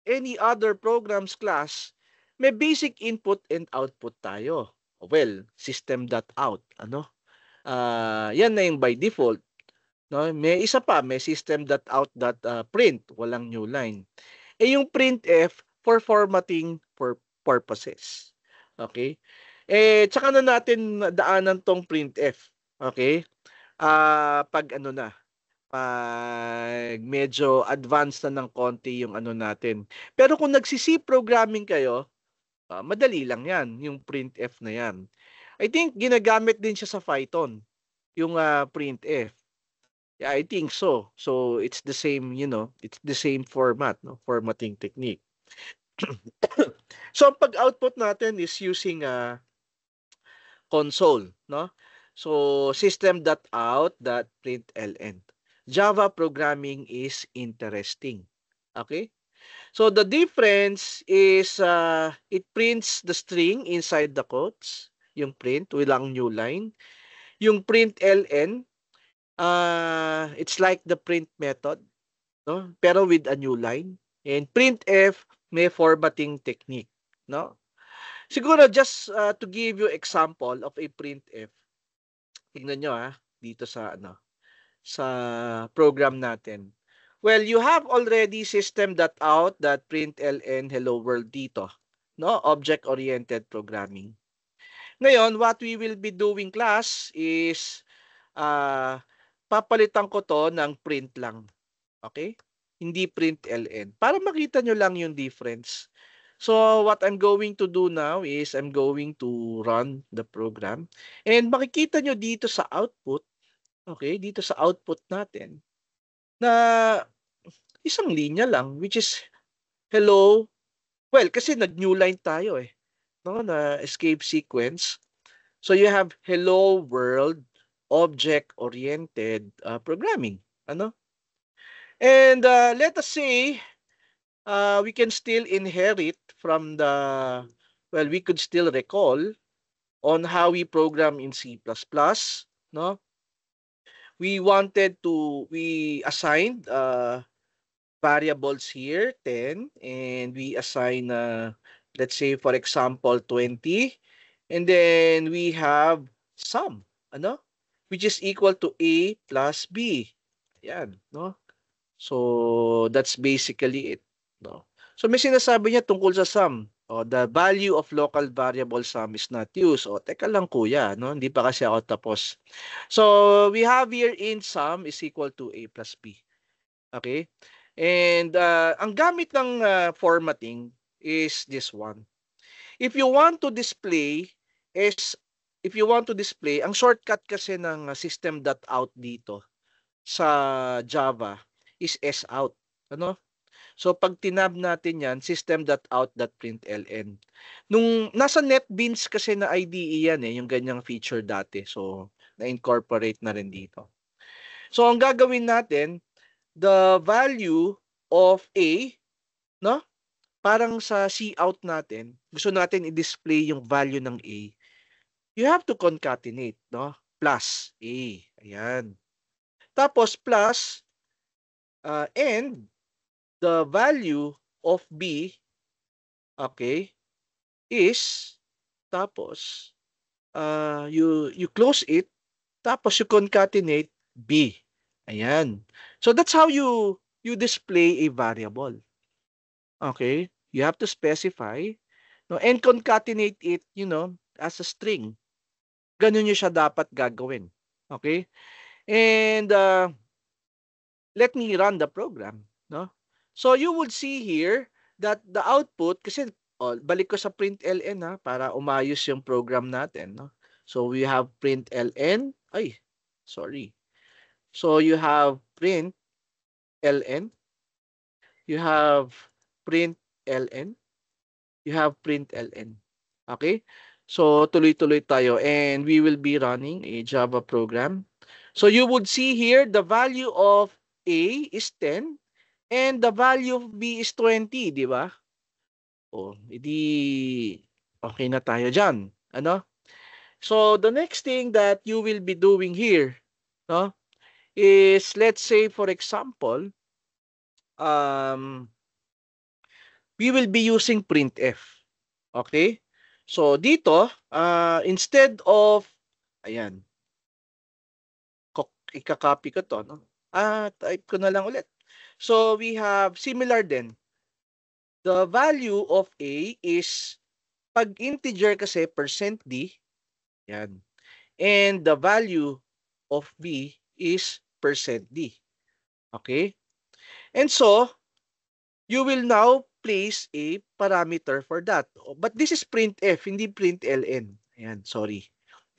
Speaker 1: any other programs class, may basic input and output tayo. Well, system.out, yan na yung by default. No, may isa pa, may system.out.print, walang new line. Yung printf for formatting for purposes. Okay? Tsaka na natin daanan tong printf. Okay? Pag pag medyo advanced na ng konti yung natin. Pero kung nagsi-C programming kayo, madali lang yan, yung printf na yan. I think ginagamit din siya sa Python, yung printf. Yeah, I think so. So it's the same, it's the same format, formatting technique. So pag-output natin is using console, So system.out.println. Java programming is interesting. Okay? So the difference is it prints the string inside the quotes, yung print, walang new line. Yung println, it's like the print method, pero with a new line. And printf may formatting technique, Siguro just to give you example of a printf. Tingnan nyo dito sa sa program natin. Well, you have already system.out.println hello world dito, Object-oriented programming. Ngayon, what we will be doing class is papalitan ko to ng print lang. Okay? Hindi println. Para makita nyo lang yung difference. So, what I'm going to do now is I'm going to run the program. And makikita nyo dito sa output, okay, dito sa output natin, na isang linya lang, which is hello. Well, kasi nag-new line tayo eh. No, na escape sequence. So you have hello world object-oriented programming. Ano? And let us say we can still inherit from the, well, we could still recall on how we program in C++, no? We assigned variables here, 10, and we assign, let's say, for example, 20, and then we have sum, ano? Which is equal to A plus B. Ayan, no? So, that's basically it, no? So, may sinasabi niya tungkol sa sum. O, the value of local variable sum is not used. O, teka lang kuya, no? Hindi pa kasi ako tapos. So, we have here in sum is equal to A plus B. Okay? And ang gamit ng formatting is this one. If you want to display is if you want to display, ang shortcut kasi ng system.out dito sa Java is sout. Ano? So pag tinab natin yan, system.out.println. Nung nasa NetBeans kasi na IDE yan eh, yung ganyang feature dati. So na-incorporate na rin dito. So ang gagawin natin, the value of A, no? Parang sa cout natin, gusto natin i-display yung value ng A. You have to concatenate, no? Plus A. Ayan. Tapos plus and the value of B, okay, is tapos you close it, tapos you concatenate B. Ayan. So that's how you display a variable. Okay? You have to specify, no, and concatenate it, as a string. Ganun nyo siya dapat gagawin. Okay? And let me run the program, no? So you would see here that the output, kasi balik ko sa println para umayos yung program natin, no? So we have println, sorry. So you have println, you have println, you have println. Okay? So tuloy-tuloy tayo and we will be running a Java program. So you would see here the value of A is 10 and the value of B is 20, di ba? O, edi okay na tayo dyan. Ano? So the next thing that you will be doing here, no, is let's say for example, we will be using printf. Okay? So dito, instead of, ayan, ika-copy ko to, no? Type ko na lang ulit. So we have similar din. The value of A is, pag integer kasi, %d, yan. And the value of B is %d. Okay? And so, you will now place a parameter for that. But this is printf, hindi println. Ayan, sorry.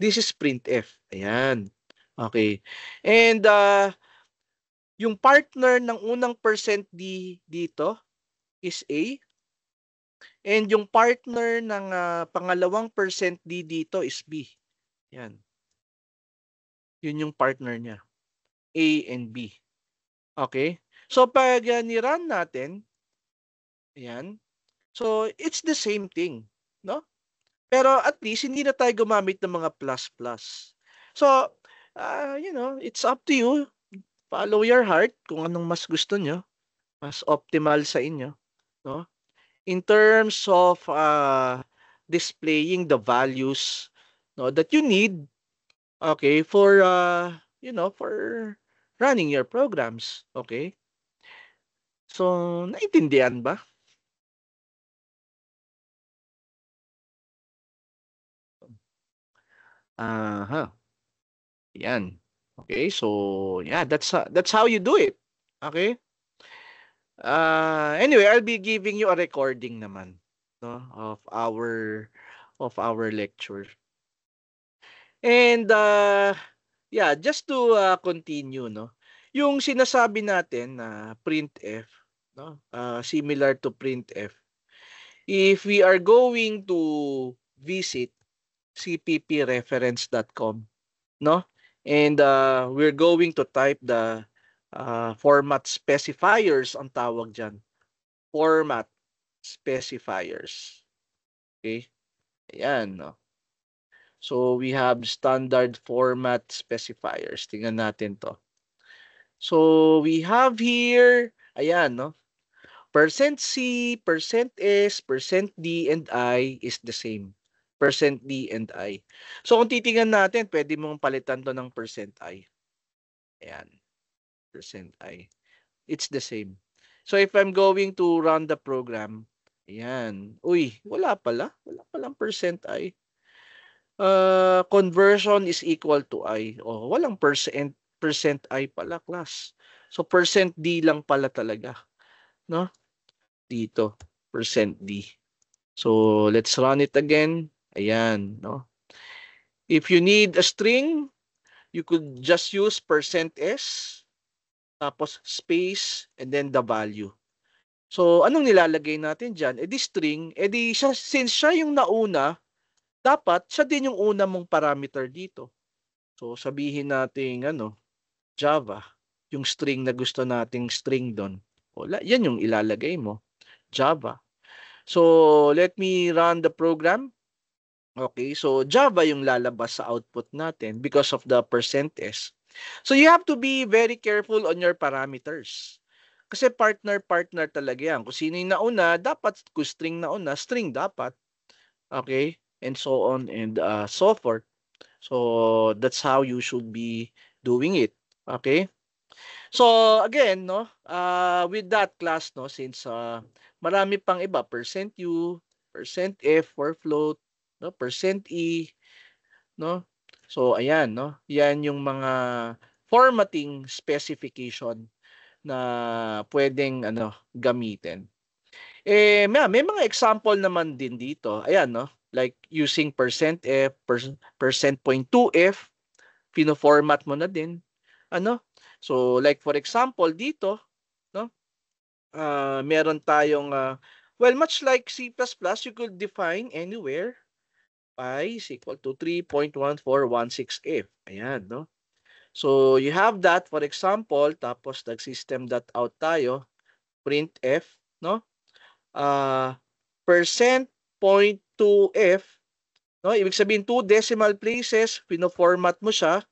Speaker 1: This is printf. Ayan. Okay. And yung partner ng unang %d dito is A. And yung partner ng pangalawang %d dito is B. Ayan. Yun yung partner niya. A and B. Okay? So pag ni-run natin, ayan. So it's the same thing, no? Pero at least hindi na tayo gumamit ng mga plus. So, it's up to you. Follow your heart kung anong mas gusto nyo, mas optimal sa inyo, no? In terms of displaying the values, no, that you need, okay, for for running your programs, okay? So, naintindihan ba? Aha. Yan. Okay, so yeah, that's how you do it. Okay? Anyway, I'll be giving you a recording naman, no, of our lecture. And yeah, just to continue, no. Yung sinasabi natin na printf, no? Similar to printf. If we are going to visit cppreference.com, no? And we're going to type the format specifiers ang tawag dyan. Format specifiers. Okay? Ayan, no? So, we have standard format specifiers. Tingnan natin to. So, we have here, ayan, no? %C, %S, %D, and I is the same. %D and I. So, kung titingnan natin, pwede mong palitan to ng %I. Ayan. %I. It's the same. So, if I'm going to run the program, ayan. Uy, wala pala. Wala palang %I. Conversion is equal to I. O, walang %I pala, class. So, %D lang pala talaga. No? Dito, %D. So, let's run it again. Ayan, no? If you need a string, you could just use %S, tapos space, and then the value. So, anong nilalagay natin dyan? Eh di string, eh di siya, since siya yung nauna, dapat siya din yung una mong parameter dito. So, sabihin natin, Java, yung string na gusto nating string doon. Wala, yan yung ilalagay mo, Java. So, let me run the program. Okay, so Java yung lalabas sa output natin because of the %S. So, you have to be very careful on your parameters. Kasi partner-partner talaga yan. Kung sino yung nauna, dapat, kung string nauna, string dapat. Okay, and so on and so forth. So, that's how you should be doing it. Okay? So, again, no, with that class, no, since marami pang iba, %U, %F for float, no, %E, no? So, ayan, no? Yan yung mga formatting specification na pwedeng gamitin. Eh, may mga example naman din dito. Ayan, no? Like using %F, %.2F, pino-format mo na din. So, like for example, dito, no? Meron tayong, well, much like C++, you could define anywhere pi is equal to 3.1416f. Ayan, no? So, you have that, for example, tapos nag-system.out tayo, printf, no? %.2f, no? Ibig sabihin, 2 decimal places, pino-format mo siya,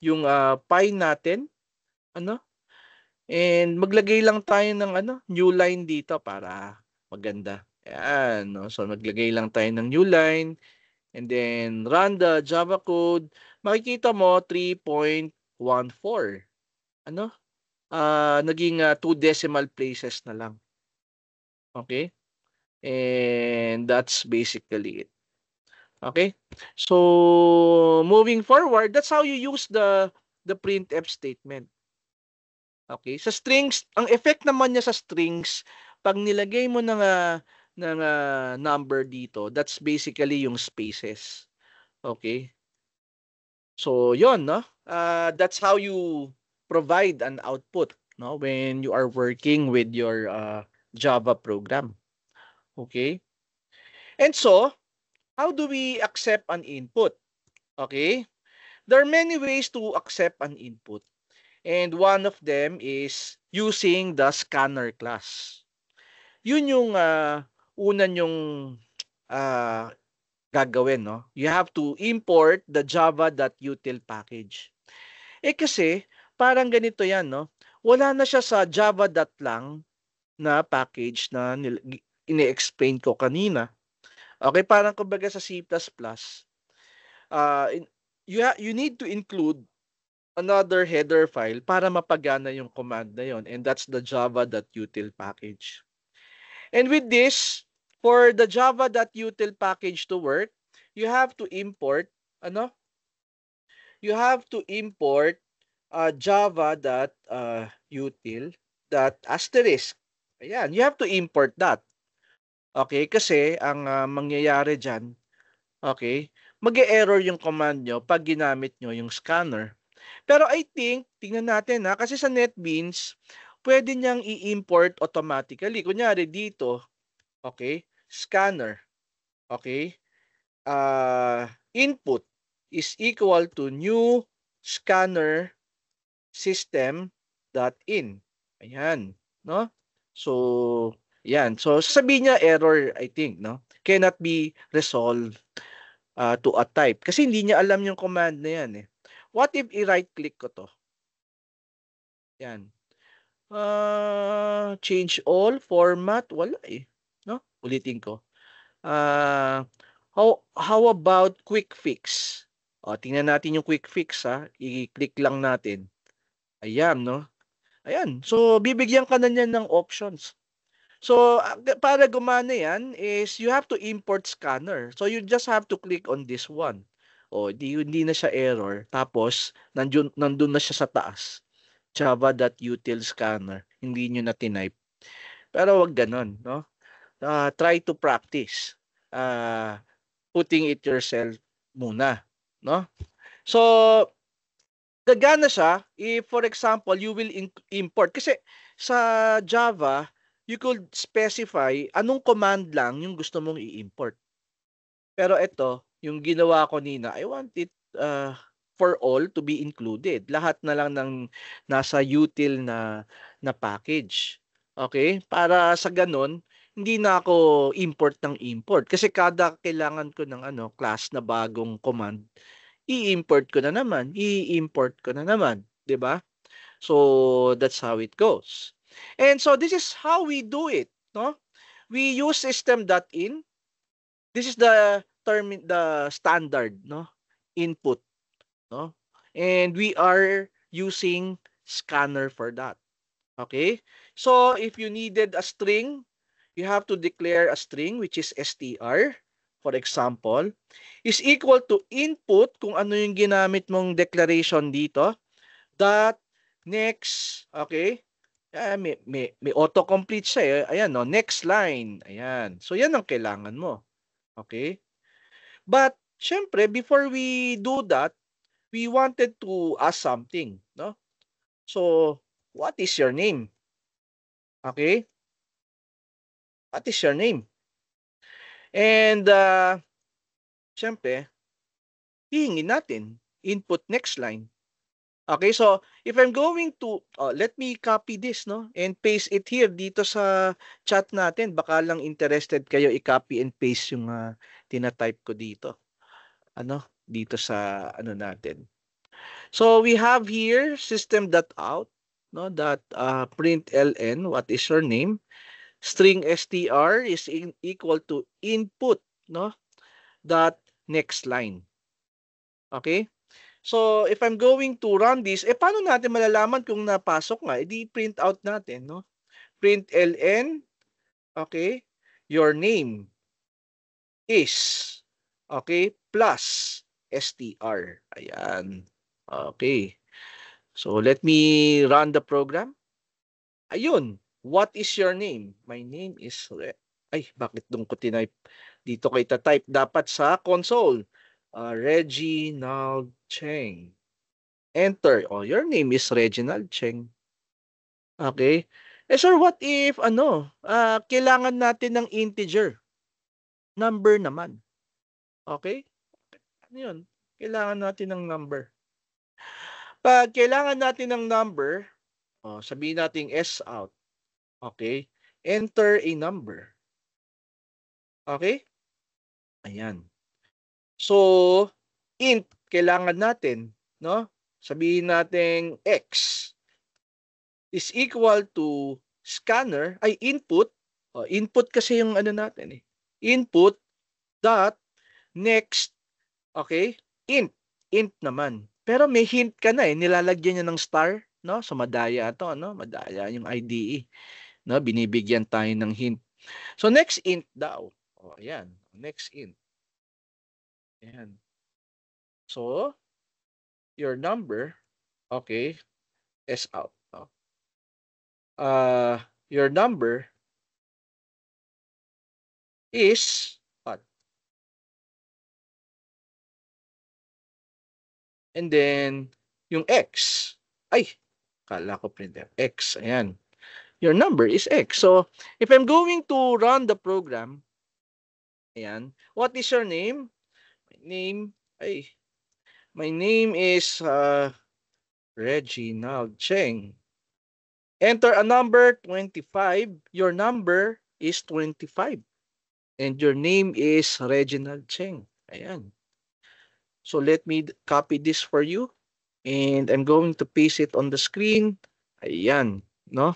Speaker 1: yung pi natin, and maglagay lang tayo ng new line dito para maganda. Ayan, no? So, maglagay lang tayo ng new line, and then run the Java code. Makikita mo 3.14. Naging 2 decimal places na lang. Okay? And that's basically it. Okay? So, moving forward, that's how you use the printf statement. Okay? Sa strings, ang effect naman niya sa strings, pag nilagay mo ng number dito, that's basically yung spaces. Okay? So, yon, no? That's how you provide an output, no, when you are working with your Java program. Okay? And so, how do we accept an input? Okay? There are many ways to accept an input. And one of them is using the scanner class. Yun yung una yung gagawin, no? You have to import the java.util package. Eh kasi, parang ganito yan, no? Wala na siya sa java.lang na package na ini-explain ko kanina. Okay, parang kumbaga sa C++, you need to include another header file para mapagana yung command na yon, and that's the java.util package. And with this, for the java.util package to work, you have to import java.util.asterisk. Ayan, you have to import that. Okay, kasi ang mangyayari dyan, okay, mag-e-error yung command nyo pag ginamit nyo yung scanner. Pero I think, tingnan natin ha, kasi sa NetBeans, pwede niyang i-import automatically. Kunyari dito, okay, scanner, okay, input is equal to new scanner system.in. Ayan, no? So, yan. So, sasabihin niya error, I think, no? Cannot be resolved to a type. Kasi hindi niya alam yung command na yan, eh. What if i-right click ko to? Yan. Change all, format, wala eh. No? Ulitin ko. How about quick fix? O, tingnan natin yung quick fix ha. I-click lang natin. Ayan, no? Ayan. So, bibigyan ka na niyan ng options. So, para gumana yan is you have to import scanner. So, you just have to click on this one. O, hindi na siya error. Tapos, nandun na siya sa taas. Java.util scanner. Hindi nyo na tinype. Pero wag ganon, no? Try to practice. Putting it yourself muna, no? So, gagana siya if, for example, you will import. Kasi sa Java, you could specify anong command lang yung gusto mong i-import. Pero ito, yung ginawa ko nina, I want it for all to be included. Lahat na lang ng nasa util na package. Okay? Para sa ganun, hindi na ako import ng import. Kasi kada kailangan ko ng class na bagong command, i-import ko na naman, i-import ko na naman, 'di ba? So that's how it goes. And so this is how we do it, no? We use system.in. This is the standard, no? Input, no? And we are using scanner for that. Okay? So if you needed a string, you have to declare a string which is str, for example, is equal to input kung ano yung ginamit mong declaration dito, dot next, okay? May autocomplete siya eh. Ayan, no? Next line. Ayan. So yan ang kailangan mo. Okay? But syempre, before we do that, we wanted to ask something, no? So, what is your name? Okay? What is your name? And syempre, hihingin natin input next line. Okay, so if I'm going to let me copy this, no, and paste it here dito sa chat natin. Baka lang interested kayo i-copy and paste yung tina-type ko dito. Dito sa natin. So we have here system.out, no, println, what is your name? String str is equal to input, no, dot next line. Okay? So, if I'm going to run this, paano natin malalaman kung napasok nga? Di print out natin, no? Print ln, okay, your name is, okay, plus str. Ayan. Okay. So, let me run the program. Ayun. What is your name? My name is, bakit doon ko tinype? Dito ko ita-type. Dapat sa console. Reginald Cheng. Enter. Oh, your name is Reginald Cheng. Okay? Sir, what if, kailangan natin ng integer? Number naman. Okay? Ano yun? Kailangan natin ng number. Pag kailangan natin ng number, sabihin natin S out. Okay? Enter a number. Okay? Ayan. So, int, kailangan natin, no? Sabihin natin X is equal to scanner, input. Input kasi yung natin eh. Input dot next, okay? Int naman. Pero may hint ka na eh. Nilalagyan niya ng star, no? So, madaya to, no? Madaya yung IDE. No? Binibigyan tayo ng hint. So, next int daw. Ayan. Next int. Ayan. So, your number, okay, is out. Your number is what? And then, yung X. Ay, kala ko printer. X, ayan. Your number is X. So, if I'm going to run the program, ayan, what is your name? My name is Reginald Cheng. Enter a number 25. Your number is 25. And your name is Reginald Cheng. Ayan. So let me copy this for you. And I'm going to paste it on the screen. Ayan. No?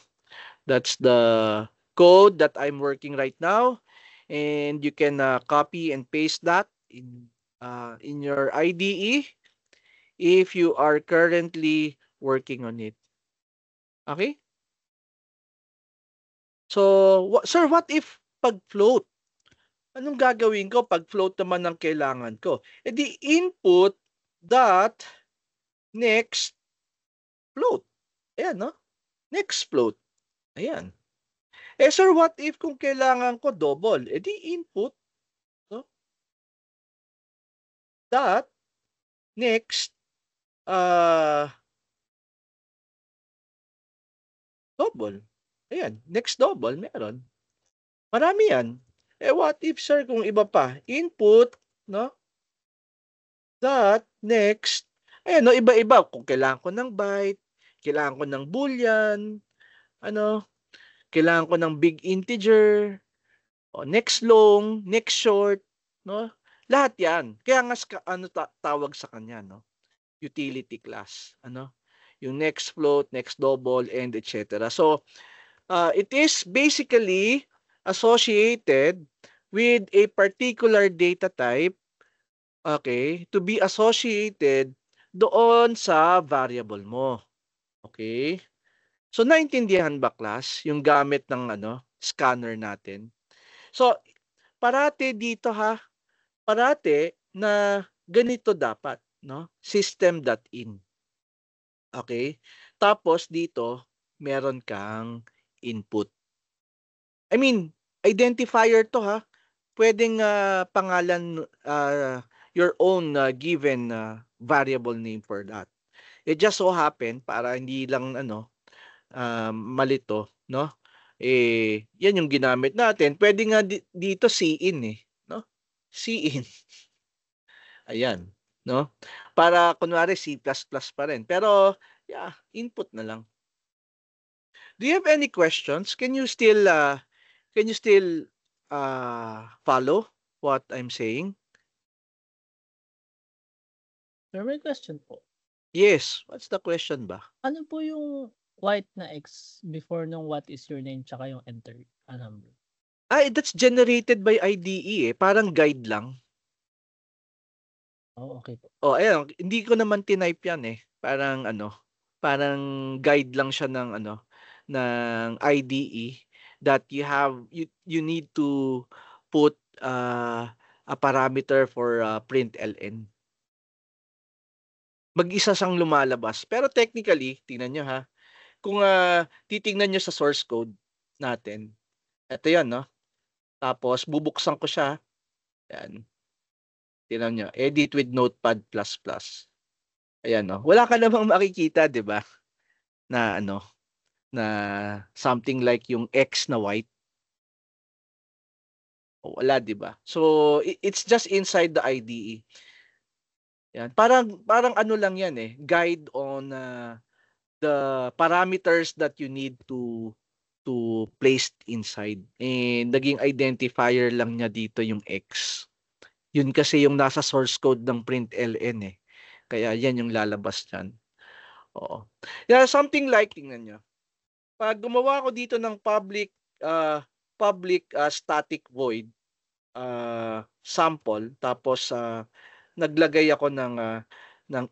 Speaker 1: That's the code that I'm working right now. And you can copy and paste that in your IDE if you are currently working on it. Okay? So, sir, what if pag-float? Anong gagawin ko pag float naman ang kailangan ko? E di input dot next float. Ayan, no? Next float. Ayan. Eh, sir, what if kung kailangan ko double? E di input, no? Dot next double. Ayan, next double, meron. Marami yan. Eh, what if, sir, kung iba pa? Input, no? Dot next. Ayan, no? Iba-iba. Kung kailangan ko ng byte, kailangan ko ng boolean, ano, kailangan ko ng big integer, o next long, next short, no? Lahat 'yan. Kaya nga tawag sa kanya, no? Utility class, ano? Yung next float, next double, and etc. So, it is basically associated with a particular data type, okay, to be associated doon sa variable mo. Okay? So, naintindihan ba, class, yung gamit ng scanner natin? So, parate dito ha, parate na ganito dapat, no? System.in. Okay? Tapos dito, meron kang input. I mean, identifier to ha. Pwedeng pangalan, your own given variable name for that. It just so happen, para hindi lang malito, no? Eh, yan yung ginamit natin. Pwede nga dito cin eh, no? Cin. Ayan, no? Para kunwari C++ pa rin. Pero, yeah, input na lang. Do you have any questions? Can you still follow what I'm saying?
Speaker 4: Sir, may question po.
Speaker 1: Yes. What's the question ba?
Speaker 4: Ano po yung white na X before nung what is your name tsaka yung enter a number?
Speaker 1: That's generated by IDE eh. Parang guide lang.
Speaker 4: Oh, okay po.
Speaker 1: Oh, ayan. Hindi ko naman tinype yan eh. Parang parang guide lang siya ng ng IDE that you need to put a parameter for println. Mag-isa siyang lumalabas. Pero technically, tingnan nyo ha. Kung titingnan nyo sa source code natin, ito yan, no? Tapos, bubuksan ko siya. Yan. Tingnan nyo. Edit with Notepad++. Ayan, no? Wala ka namang makikita, di ba? Na na something like yung X na white. O, wala, di ba? So, it's just inside the IDE. Yan. Parang lang yan eh. Guide on the parameters that you need to place inside. And naging identifier lang niya dito yung X. Yun kasi yung nasa source code ng println eh. Kaya yan yung lalabas dyan. Oo. Yeah, something like, tingnan nyo. Pag gumawa ko dito ng public static void sample, tapos naglagay ako ng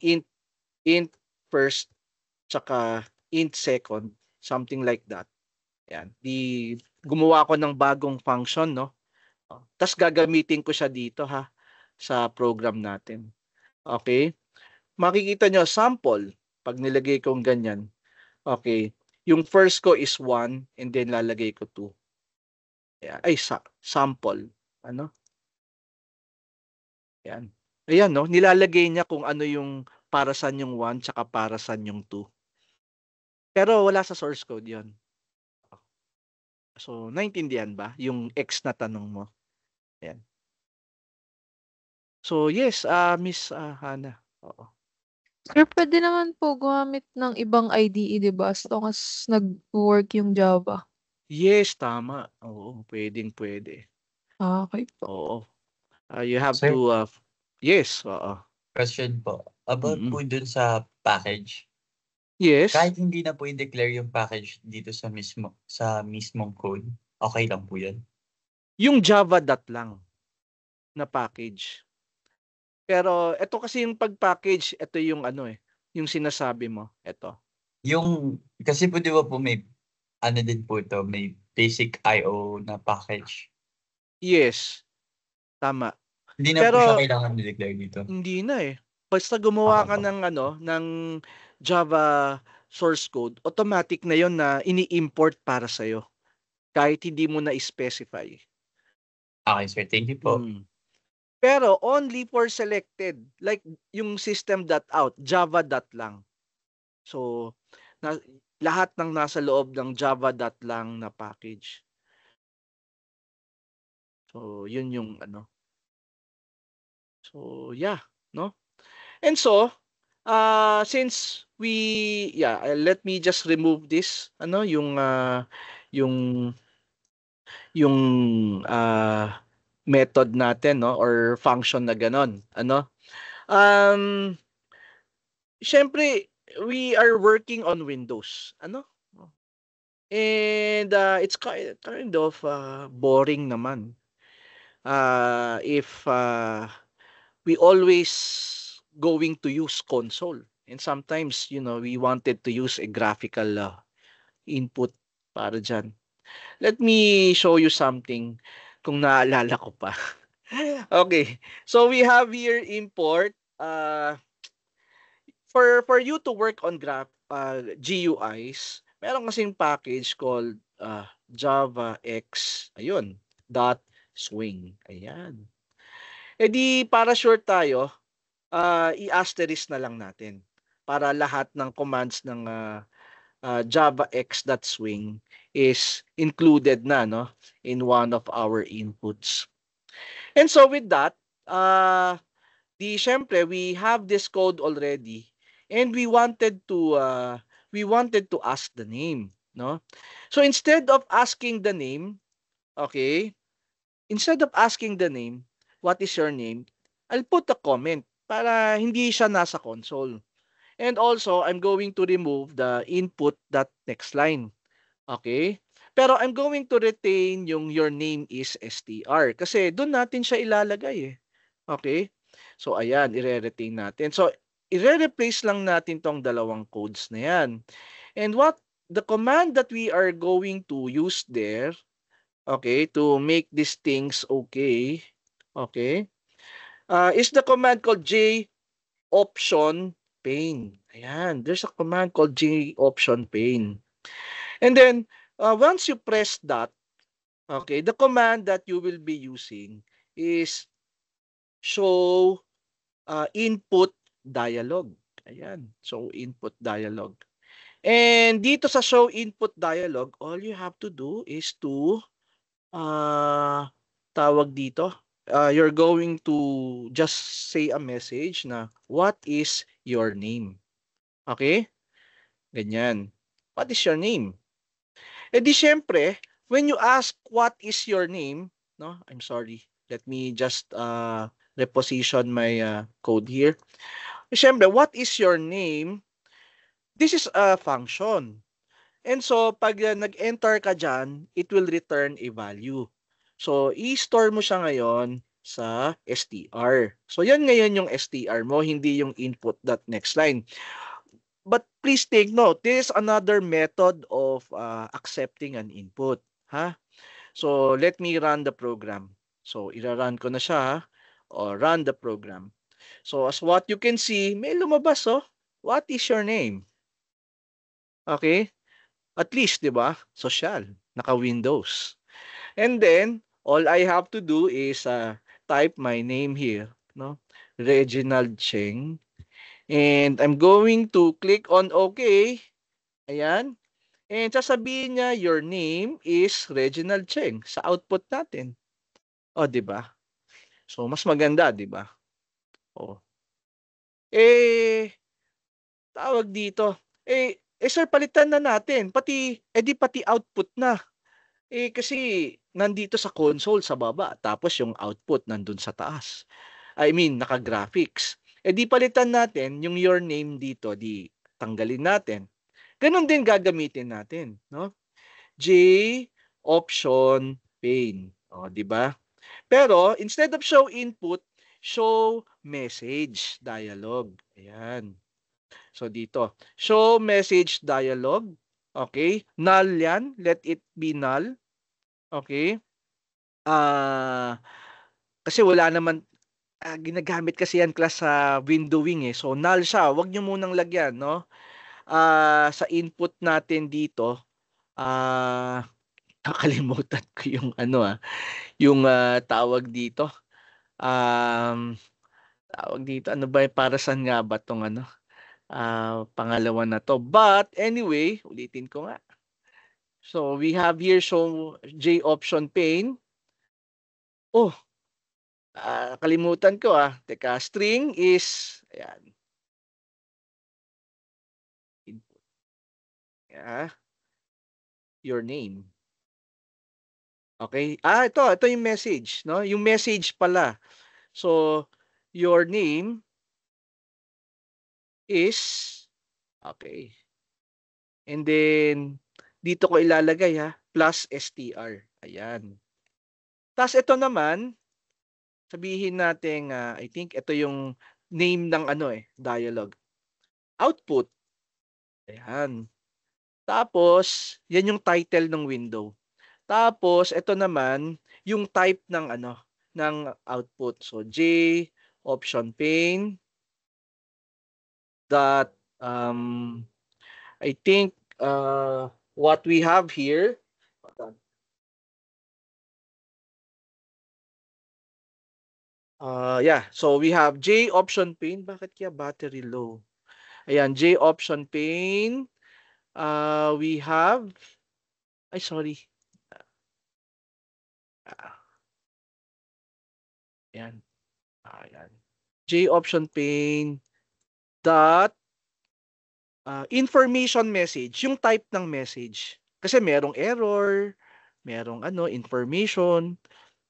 Speaker 1: int first tsaka int second, something like that. Yan. Gumawa ko ng bagong function, no? Tapos gagamitin ko siya dito ha sa program natin. Okay? Makikita nyo sample pag nilagay kong ganyan. Okay. Yung first ko is 1 and then lalagay ko 2. Ayan. Ay, sample. Ano? Ayan. Ayan, no? Nilalagay niya kung ano yung para saan yung 1 tsaka para saan yung 2. Pero wala sa source code yon. So, naintindihan ba yung X na tanong mo? Ayan. So, yes, Miss Hannah. Oo.
Speaker 2: Sir, pwede naman po gumamit ng ibang IDE, di ba? As long as nag-work yung Java.
Speaker 1: Yes, tama. Oo, pwede.
Speaker 2: Okay po.
Speaker 1: Oo. You have
Speaker 5: Sir?
Speaker 1: to, yes, oo.
Speaker 5: Question po. About
Speaker 1: Mm-mm.
Speaker 5: po dun sa package.
Speaker 1: Yes.
Speaker 5: Kahit hindi na po i-declare yung package dito sa mismong code, okay lang po yun?
Speaker 1: Yung Java lang na package. Pero ito kasi yung pag-package, ito yung yung sinasabi mo, ito.
Speaker 5: Kasi po di ba po may, din po ito, may basic IO na package.
Speaker 1: Yes, tama.
Speaker 5: Hindi na po
Speaker 1: Pero
Speaker 5: siya kailangan i-declare dito.
Speaker 1: hindi na basta gumawa ka
Speaker 5: Okay po.
Speaker 1: ng Java source code, automatic na yon na ini-import para sa'yo. Kahit hindi mo na specify.
Speaker 5: Okay, sir. Thank you po.
Speaker 1: Pero only for selected, like yung system.out, Java lang. So, lahat ng nasa loob ng Java lang na package. So, yun yung So, yeah, no? And so, since let me just remove this, yung method natin, no, or function na ganon, syempre we are working on Windows, and it's kind of boring naman if we always going to use console, and sometimes we wanted to use a graphical input para dyan. Let me show you something kung naalala ko pa. Okay. So we have here import. For you to work on GUIs, meron kasing package called Java X. Ayun. .swing. Ayan. E di para sure tayo, i-asterisk na lang natin para lahat ng commands ng Java X.swing is included na in one of our inputs. And so with that, syempre we have this code already, and we wanted to ask the name, no? So instead of asking the name, what is your name? I'll put a comment para hindi siya nasa console. And also, I'm going to remove the input that next line. Okay? Pero I'm going to retain yung your name is str kasi doon natin siya ilalagay Okay? So ayan, i-retain natin. So i-replace lang natin tong dalawang codes na yan. And the command that we are going to use there, to make these things okay, is the command called JOptionPane. Ayan, there's a command called JOptionPane. And then, once you press that, the command that you will be using is show input dialog. Ayan, so input dialog. And dito sa show input dialog, all you have to do is to tawag dito, you're going to just say a message na what is your name? Okay? Ganyan. What is your name? Eh di syempre, when you ask what is your name, no? I'm sorry. Let me just reposition my code here. Syempre, what is your name? This is a function. And so, pag nag-enter ka dyan, it will return a value. So, i-store mo siya ngayon sa str. So, yan ngayon yung str mo, hindi yung input that next line. But please take note, this is another method of accepting an input. So, let me run the program. So, ira-run ko na siya. Or run the program. So, as what you can see, may lumabas. What is your name? Okay? At least, di ba? Social. Naka-Windows. And then, all I have to do is type my name here. No? Reginald Cheng. And I'm going to click on OK. Ayan. And sasabihin niya, your name is Reginald Cheng sa output natin. O, di ba? So, mas maganda, di ba? O. Tawag dito. Sir, palitan na natin. Pati output na. Kasi nandito sa console sa baba. Tapos yung output nandun sa taas. I mean, naka-graphics. Di palitan natin yung your name dito. Di tanggalin natin. Ganon din gagamitin natin. No? J option pane. O, di ba? Pero, instead of show input, show message dialog. Ayan. So, dito. Show message dialog. Okay. Null yan. Let it be null. Okay. Kasi wala naman, ginagamit kasi yan class sa windowing eh. So, null siya. Huwag nyo munang lagyan, no? Sa input natin dito, nakalimutan ko yung yung tawag dito. Tawag dito, ano ba, para saan nga ba tong pangalawa na to? But anyway, ulitin ko nga. So we have here show J option pane. Oh, kalimutan ko Teka, string is, ayan. Input. Your name. Okay? Ito yung message, no? Yung message pala. So, your name is, okay. And then, dito ko ilalagay plus str. Ayan. Tapos ito naman, sabihin natin, I think ito yung name ng dialog. Output. Ayan. Tapos, yan yung title ng window. Tapos, ito naman, yung type ng ng output. So, J option pane dot I think what we have here, yeah, so we have J option pane. Bakit kaya battery low? Ayan, J option pane. We have, sorry. Ayan. Ayan. J option pane dot information message, yung type ng message. Kasi merong error, merong information.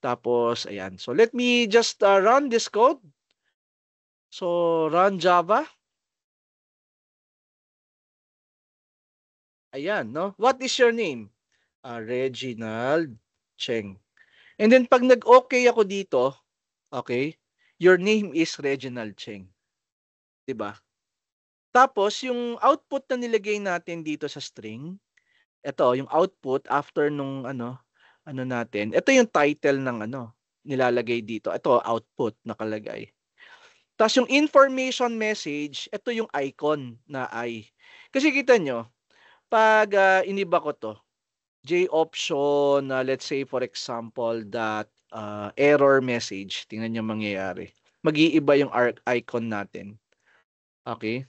Speaker 1: Tapos, ayan. So, let me just run this code. So, run Java. Ayan, no? What is your name? Reginald Cheng. And then, pag nag-okay ako dito, okay, your name is Reginald Cheng. Diba? Tapos, yung output na nilagay natin dito sa string, ito, yung output after nung natin, ito yung title ng nilalagay dito. Ito, output nakalagay. Tapos yung information message, ito yung icon na I. Kasi kita nyo, pag iniba ko to, J option, let's say for example, that error message, tingnan nyo mangyayari. Mag-iiba yung icon natin. Okay?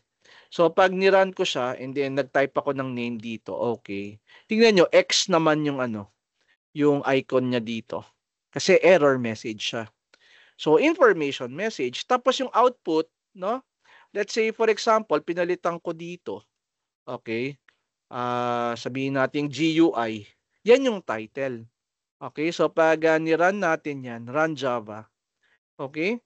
Speaker 1: So, pag nirun ko siya, and then nag-type ako ng name dito, okay. Tingnan nyo, X naman yung yung icon niya dito. Kasi error message siya. So, information message. Tapos yung output, no? Let's say, for example, pinalitan ko dito. Okay? Sabihin natin GUI. Yan yung title. Okay? So, pag nirun natin yan, run Java. Okay?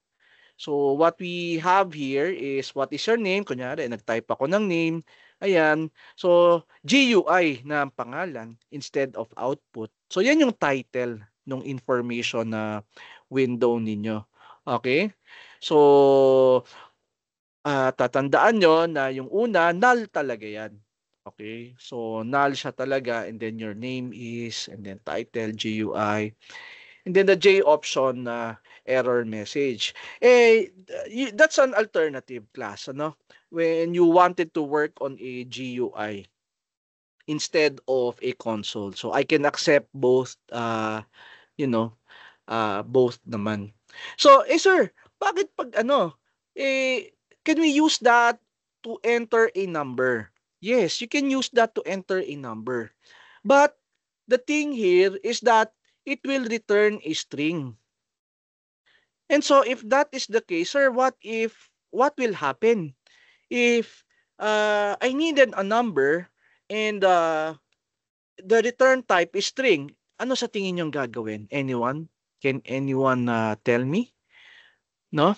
Speaker 1: So, what we have here is, what is your name? Kunyari, nag-type ako ng name. Ayan. So, GUI na ang pangalan instead of output. So, yan yung title ng information na window ninyo. Okay? So, tatandaan nyo na yung una, null talaga yan. Okay? So, null siya talaga, and then your name is, and then title, GUI. And then the J option na error message. That's an alternative class, when you wanted to work on a GUI instead of a console. So I can accept both, both naman. So, sir, bakit pag can we use that to enter a number? Yes, you can use that to enter a number. But the thing here is that it will return a string. And so if that is the case, sir, what will happen if I needed a number and the return type is string? Ano sa tingin niyong gagawin? Anyone? Can anyone tell me? No?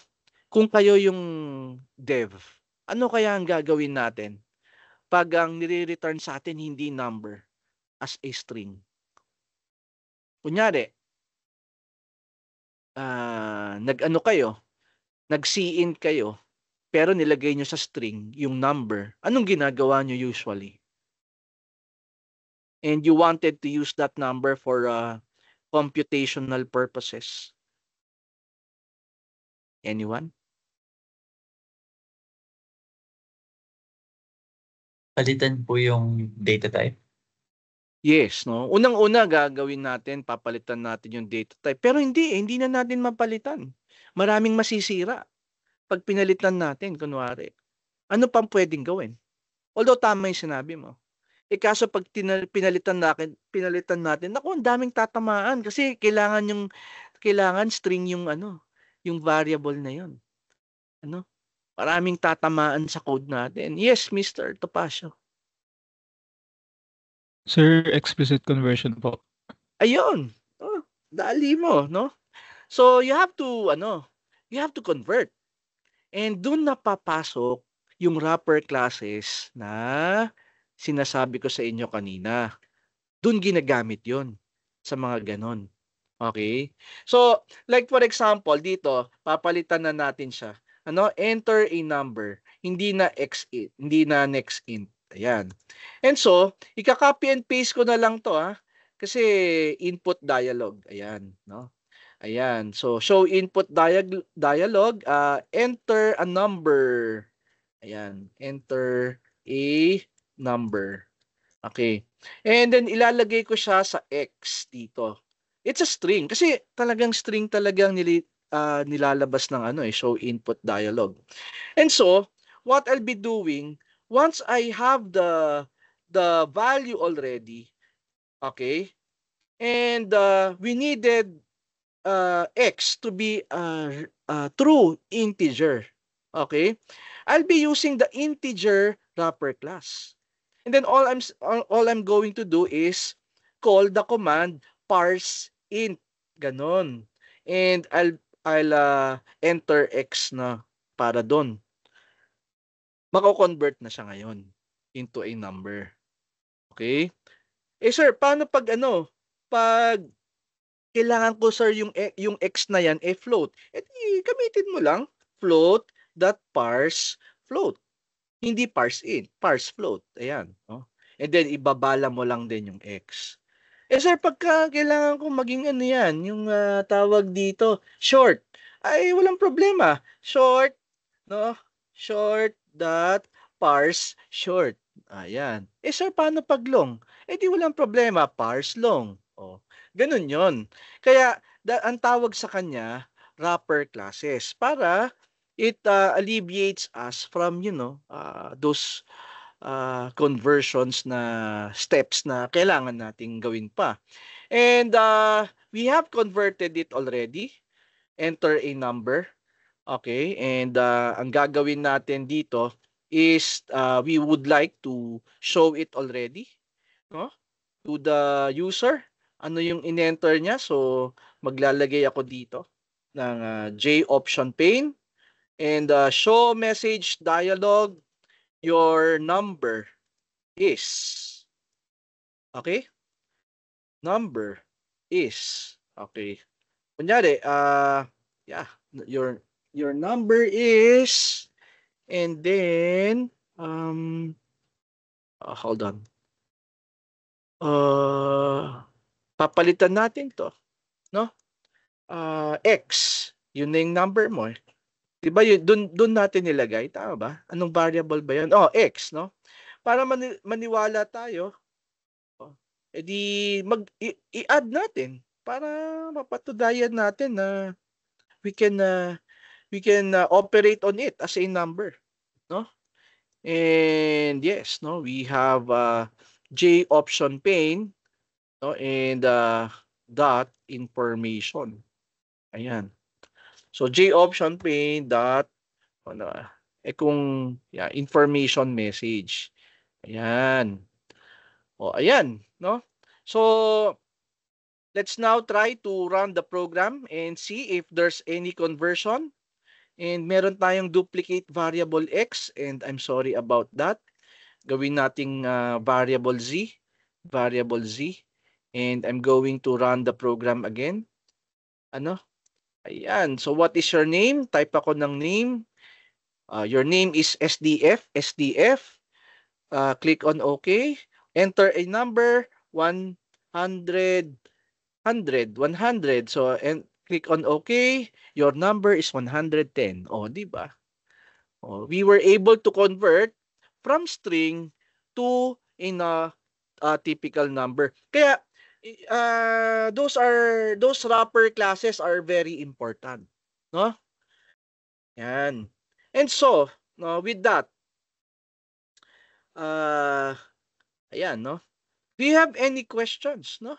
Speaker 1: Kung kayo yung dev, ano kaya ang gagawin natin pag ang nire-return sa atin hindi number as a string? Kunyari, nag-ano kayo, nag-cin kayo, pero nilagay nyo sa string yung number. Anong ginagawa nyo usually? And you wanted to use that number for computational purposes. Anyone?
Speaker 5: Palitan po yung data type.
Speaker 1: Yes, no? Unang-una gagawin natin, papalitan natin yung data type. Pero hindi na natin mapalitan. Maraming masisira pag pinalitan natin, kunwari. Ano pang pwedeng gawin? Although tama yung sinabi mo. Kaso pag pinalitan natin, naku, ang daming tatamaan kasi kailangan string yung yung variable na yon. Ano? Maraming tatamaan sa code natin. Yes, Mr. Topacio.
Speaker 6: Sir, explicit conversion po.
Speaker 1: Ayun. Oh, dali mo, no? So you have to convert. And doon na papasok yung wrapper classes na sinasabi ko sa inyo kanina. Doon ginagamit 'yon sa mga ganon. Okay? So, like for example, dito, papalitan na natin siya. Enter a number. Hindi na xint, hindi na next int. Ayan. And so, ika-copy and paste ko na lang to kasi input dialog. Ayan, no? Ayan. So, show input dialog, enter a number. Ayan, enter a number. Okay. And then ilalagay ko siya sa x dito. It's a string kasi talagang string talagang nilalabas ng show input dialog. And so, what I'll be doing once I have the value already, okay? And we needed x to be a true integer. Okay? I'll be using the integer wrapper class. And then all I'm going to do is call the command parse int. Ganon. And I'll enter x na para doon. Mako-convert na siya ngayon into a number. Okay? Sir, paano pag pag kailangan ko sir yung x na yan float. Gamitin mo lang float.parse float. Hindi parse int, parse float. Ayan, no? And then ibabala mo lang din yung x. Sir, pagka kailangan ko maging yan, yung tawag dito, short. Ay walang problema. Short, no? Short.parse short. Ayan. Sir, paano pag long? Di walang problema, parse long. Ganun yon. Kaya ang tawag sa kanya wrapper classes para it alleviates us from those conversions na steps na kailangan nating gawin pa. And we have converted it already. Enter a number. Okay? And ang gagawin natin dito is we would like to show it already, no? To the user. Ano yung in-enter niya? So, maglalagay ako dito ng J option pane and show message dialog, your number is. Okay? Number is. Okay. Kunyari, yeah, your number is, and then hold on. Papalitan natin to, no? X, yun na yung number mo. Diba yun, dun natin nilagay, tama ba? Anong variable ba yun? X, no? Para maniwala tayo, i-add natin para mapatunayan natin na we can operate on it as a number, no? And yes, no, we have J option pane, no, and dot information. Ayan. So J option pane dot ano, kung information message. Ayan. O ayan, no? So let's now try to run the program and see if there's any conversion. And meron tayong duplicate variable x, and I'm sorry about that. Gawin nating variable z, and I'm going to run the program again. Ano? Ayan. So what is your name? Type ako ng name. Your name is SDF. Click on OK. Enter a number 100. So and click on OK. Your number is 110. Oh, di ba? Oh, we were able to convert from string to a typical number. Kaya those wrapper classes are very important, no? Yan. And so, no, with that, ayan, no? Do you have any questions, no?